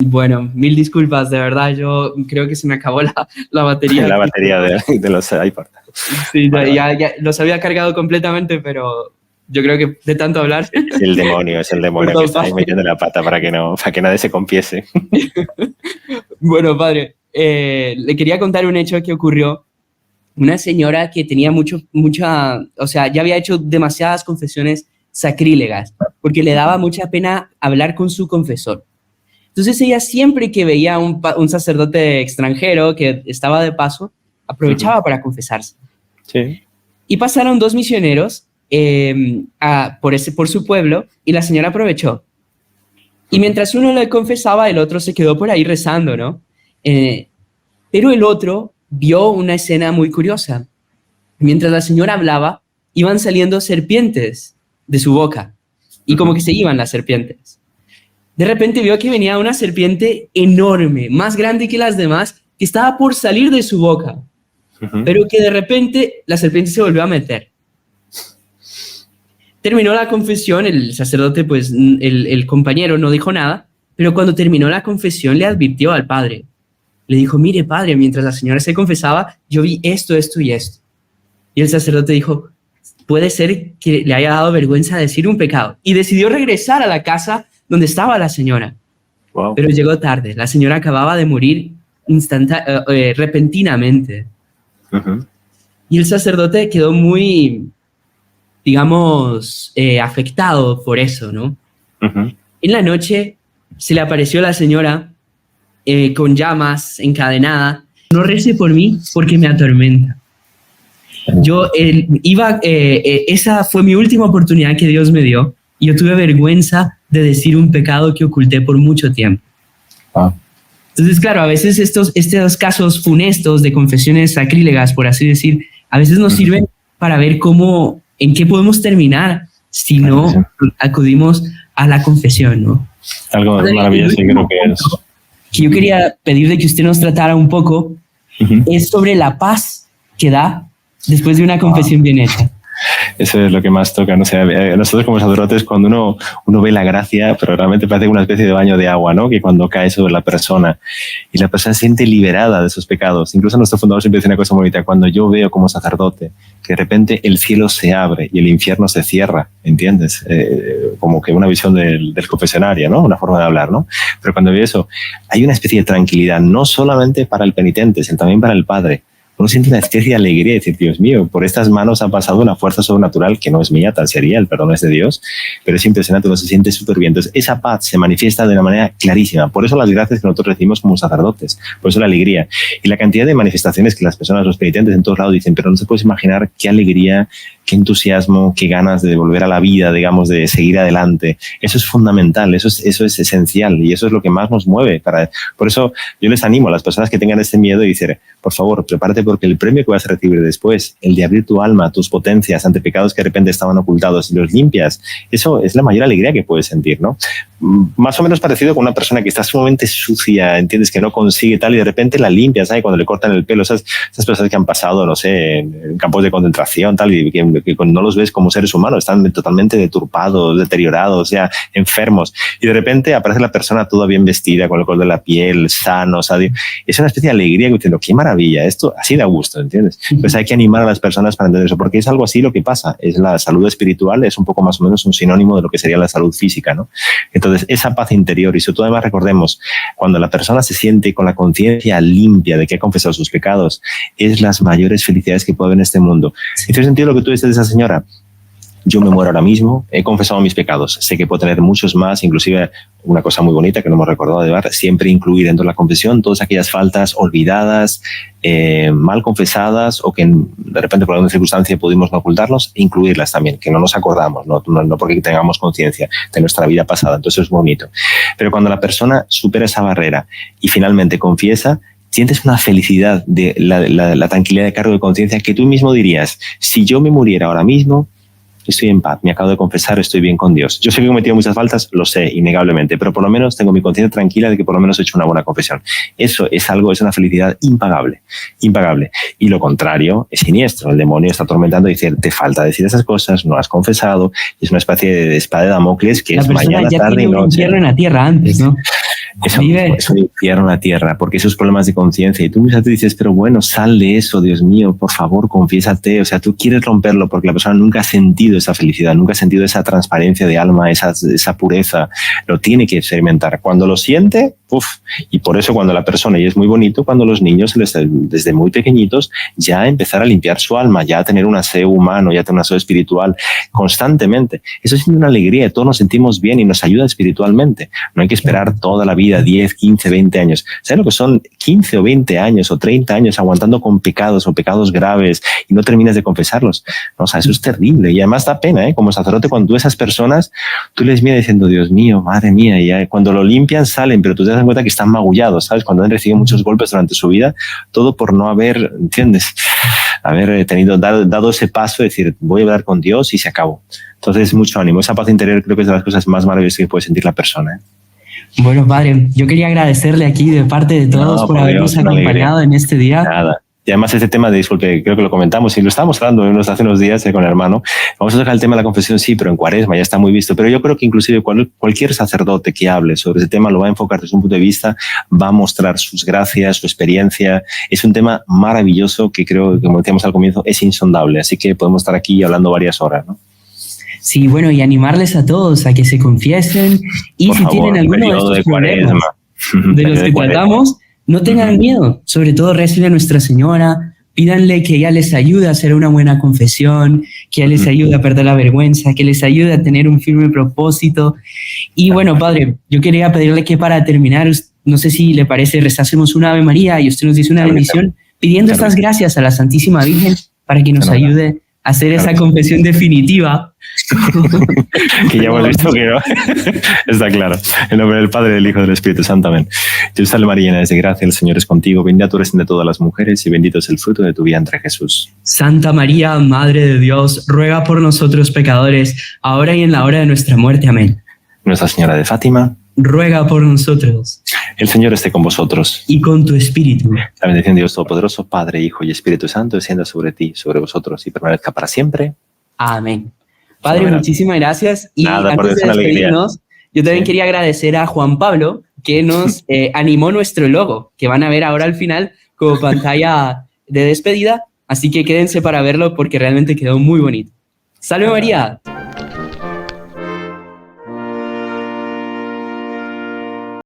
Bueno, mil disculpas, de verdad, yo creo que se me acabó la batería. La batería de los iPod. Sí, ya los había cargado completamente, pero yo creo que de tanto hablar... Es el demonio que está ahí metiendo la pata para que nadie se confiese. Bueno, padre, le quería contar un hecho que ocurrió. Una señora que tenía o sea, ya había hecho demasiadas confesiones sacrílegas, porque le daba mucha pena hablar con su confesor. Entonces ella siempre que veía un sacerdote extranjero que estaba de paso, aprovechaba para confesarse. Sí. Y pasaron 2 misioneros por su pueblo y la señora aprovechó. Y mientras uno le confesaba, el otro se quedó por ahí rezando, ¿no? Pero el otro vio una escena muy curiosa. Mientras la señora hablaba, iban saliendo serpientes de su boca y como que se iban las serpientes. De repente vio que venía una serpiente enorme, más grande que las demás, que estaba por salir de su boca, pero que de repente la serpiente se volvió a meter. Terminó la confesión, el sacerdote, pues el compañero no dijo nada, pero cuando terminó la confesión le advirtió al padre. Le dijo, mire padre, mientras la señora se confesaba, yo vi esto, esto y esto. Y el sacerdote dijo, puede ser que le haya dado vergüenza decir un pecado. Y decidió regresar a la casa donde estaba la señora. Wow. Pero llegó tarde. La señora acababa de morir repentinamente. Y el sacerdote quedó muy digamos, afectado por eso, ¿no? Ujú. En la noche se le apareció la señora con llamas, encadenada. No rece por mí porque me atormenta. Esa fue mi última oportunidad que Dios me dio. Y yo tuve vergüenza de decir un pecado que oculté por mucho tiempo. Ah. Entonces, claro, a veces estos casos funestos de confesiones sacrílegas, por así decir, a veces nos sirven para ver en qué podemos terminar si no acudimos a la confesión, ¿no? Algo maravilloso, y creo que es. Que yo quería pedirle que usted nos tratara un poco es sobre la paz que da después de una confesión bien hecha. Eso es lo que más toca, no sé, nosotros como sacerdotes cuando uno ve la gracia, pero realmente parece una especie de baño de agua, ¿no? Que cuando cae sobre la persona y la persona se siente liberada de sus pecados. Incluso nuestro fundador siempre dice una cosa muy bonita: cuando yo veo como sacerdote que de repente el cielo se abre y el infierno se cierra, ¿entiendes? Como que una visión del confesionario, ¿no? Una forma de hablar, ¿no? Pero cuando veo eso, hay una especie de tranquilidad, no solamente para el penitente, sino también para el padre. Uno siente una especie de alegría y decir, Dios mío, por estas manos ha pasado una fuerza sobrenatural que no es mía, tal sería, el perdón es de Dios, pero es impresionante, uno se siente súper bien. Entonces, esa paz se manifiesta de una manera clarísima. Por eso las gracias que nosotros recibimos como sacerdotes, por eso la alegría. Y la cantidad de manifestaciones que las personas, los penitentes en todos lados dicen, pero no se puede imaginar qué alegría, qué entusiasmo, qué ganas de volver a la vida, digamos, de seguir adelante. Eso es fundamental, eso es esencial y eso es lo que más nos mueve. Por eso yo les animo a las personas que tengan este miedo y decir, por favor, prepárate porque el premio que vas a recibir después, el de abrir tu alma, tus potencias ante pecados que de repente estaban ocultados y los limpias, eso es la mayor alegría que puedes sentir, ¿no? Más o menos parecido con una persona que está sumamente sucia, entiendes, que no consigue tal y de repente la limpias, ¿sabes? Cuando le cortan el pelo, esas personas que han pasado, no sé, en campos de concentración, tal, y que no los ves como seres humanos, están totalmente deturpados, deteriorados, o sea, enfermos, y de repente aparece la persona toda bien vestida, con el color de la piel, sano, o sea, es una especie de alegría que diciendo, qué maravilla, esto así da gusto, ¿entiendes? Pues hay que animar a las personas para entender eso, porque es algo así lo que pasa, es la salud espiritual, es un poco más o menos un sinónimo de lo que sería la salud física, ¿no? Entonces, esa paz interior, y sobre todo además recordemos, cuando la persona se siente con la conciencia limpia de que ha confesado sus pecados, es las mayores felicidades que puede haber en este mundo. En ese sentido, lo que tú dices de esa señora, yo me muero ahora mismo, he confesado mis pecados, sé que puedo tener muchos más, inclusive una cosa muy bonita que no hemos recordado de ver, siempre incluir dentro de la confesión todas aquellas faltas olvidadas, mal confesadas o que de repente por alguna circunstancia pudimos no ocultarnos, incluirlas también, que no nos acordamos, no porque tengamos conciencia de nuestra vida pasada, entonces es bonito. Pero cuando la persona supera esa barrera y finalmente confiesa, sientes una felicidad de la tranquilidad de cargo de conciencia que tú mismo dirías, si yo me muriera ahora mismo, estoy en paz, me acabo de confesar, estoy bien con Dios. Yo sé que he cometido muchas faltas, lo sé, innegablemente, pero por lo menos tengo mi conciencia tranquila de que por lo menos he hecho una buena confesión. Eso es algo, es una felicidad impagable, impagable. Y lo contrario es siniestro. El demonio está atormentando y dice, te falta decir esas cosas, no has confesado, y es una especie de espada de Damocles que es mañana, tarde y noche. Un infierno en la tierra antes, ¿no? Es un infierno en la tierra, porque esos problemas de conciencia, y tú mismo te dices, pero bueno, sal de eso, Dios mío, por favor, confiésate. O sea, tú quieres romperlo porque la persona nunca ha sentido esa felicidad, nunca ha sentido esa transparencia de alma, esa pureza, lo tiene que experimentar. Cuando lo siente, y por eso cuando la persona, y es muy bonito, cuando los niños desde muy pequeñitos ya empezar a limpiar su alma, ya a tener un aseo humano, ya tener un aseo espiritual constantemente. Eso es una alegría, todos nos sentimos bien y nos ayuda espiritualmente. No hay que esperar toda la vida, 10, 15, 20 años. ¿Saben lo que son 15 o 20 años o 30 años aguantando con pecados o pecados graves y no terminas de confesarlos? No, o sea, eso es terrible y además da pena, ¿eh? Como sacerdote, cuando tú esas personas, tú les miras diciendo, Dios mío, madre mía, y ya, cuando lo limpian salen, pero tú te das cuenta que están magullados, ¿sabes? Cuando han recibido muchos golpes durante su vida, todo por no haber, ¿entiendes? Haber dado ese paso de decir, voy a hablar con Dios y se acabó. Entonces, mucho ánimo. Esa paz interior creo que es de las cosas más maravillosas que puede sentir la persona, ¿eh? Bueno, padre, yo quería agradecerle aquí de parte de todos por habernos acompañado en este día. Nada. Y además este tema, disculpe, creo que lo comentamos y lo estábamos hablando hace unos días con el hermano. Vamos a tocar el tema de la confesión, sí, pero en Cuaresma ya está muy visto. Pero yo creo que inclusive cualquier sacerdote que hable sobre ese tema lo va a enfocar desde un punto de vista, va a mostrar sus gracias, su experiencia. Es un tema maravilloso que creo que, como decíamos al comienzo, es insondable. Así que podemos estar aquí hablando varias horas, ¿no? Sí, bueno, y animarles a todos a que se confiesen y por si favor, tienen alguno de estos problemas de los que tratamos, no tengan miedo. Sobre todo recen a Nuestra Señora, pídanle que ella les ayude a hacer una buena confesión, que les ayude a perder la vergüenza, que les ayude a tener un firme propósito. Y bueno, Padre, yo quería pedirle que para terminar, no sé si le parece, rezásemos una Ave María y usted nos dice una bendición, pidiendo estas gracias a la Santísima Virgen para que nos ayude a hacer esa confesión definitiva. Que ya hemos visto que no. Está claro. En nombre del Padre, del Hijo y del Espíritu Santo. Amén. Dios salve María, llena eres de gracia, el Señor es contigo. Bendita tú eres entre todas las mujeres y bendito es el fruto de tu vientre, Jesús. Santa María, Madre de Dios, ruega por nosotros pecadores, ahora y en la hora de nuestra muerte. Amén. Nuestra Señora de Fátima, ruega por nosotros. El Señor esté con vosotros. Y con tu espíritu. La bendición de Dios Todopoderoso, Padre, Hijo y Espíritu Santo, descienda sobre ti, sobre vosotros y permanezca para siempre. Amén. Padre, muchísimas gracias. Y nada, antes de despedirnos, yo también quería agradecer a Juan Pablo, que nos animó nuestro logo, que van a ver ahora al final como pantalla de despedida. Así que quédense para verlo porque realmente quedó muy bonito. ¡Salve María!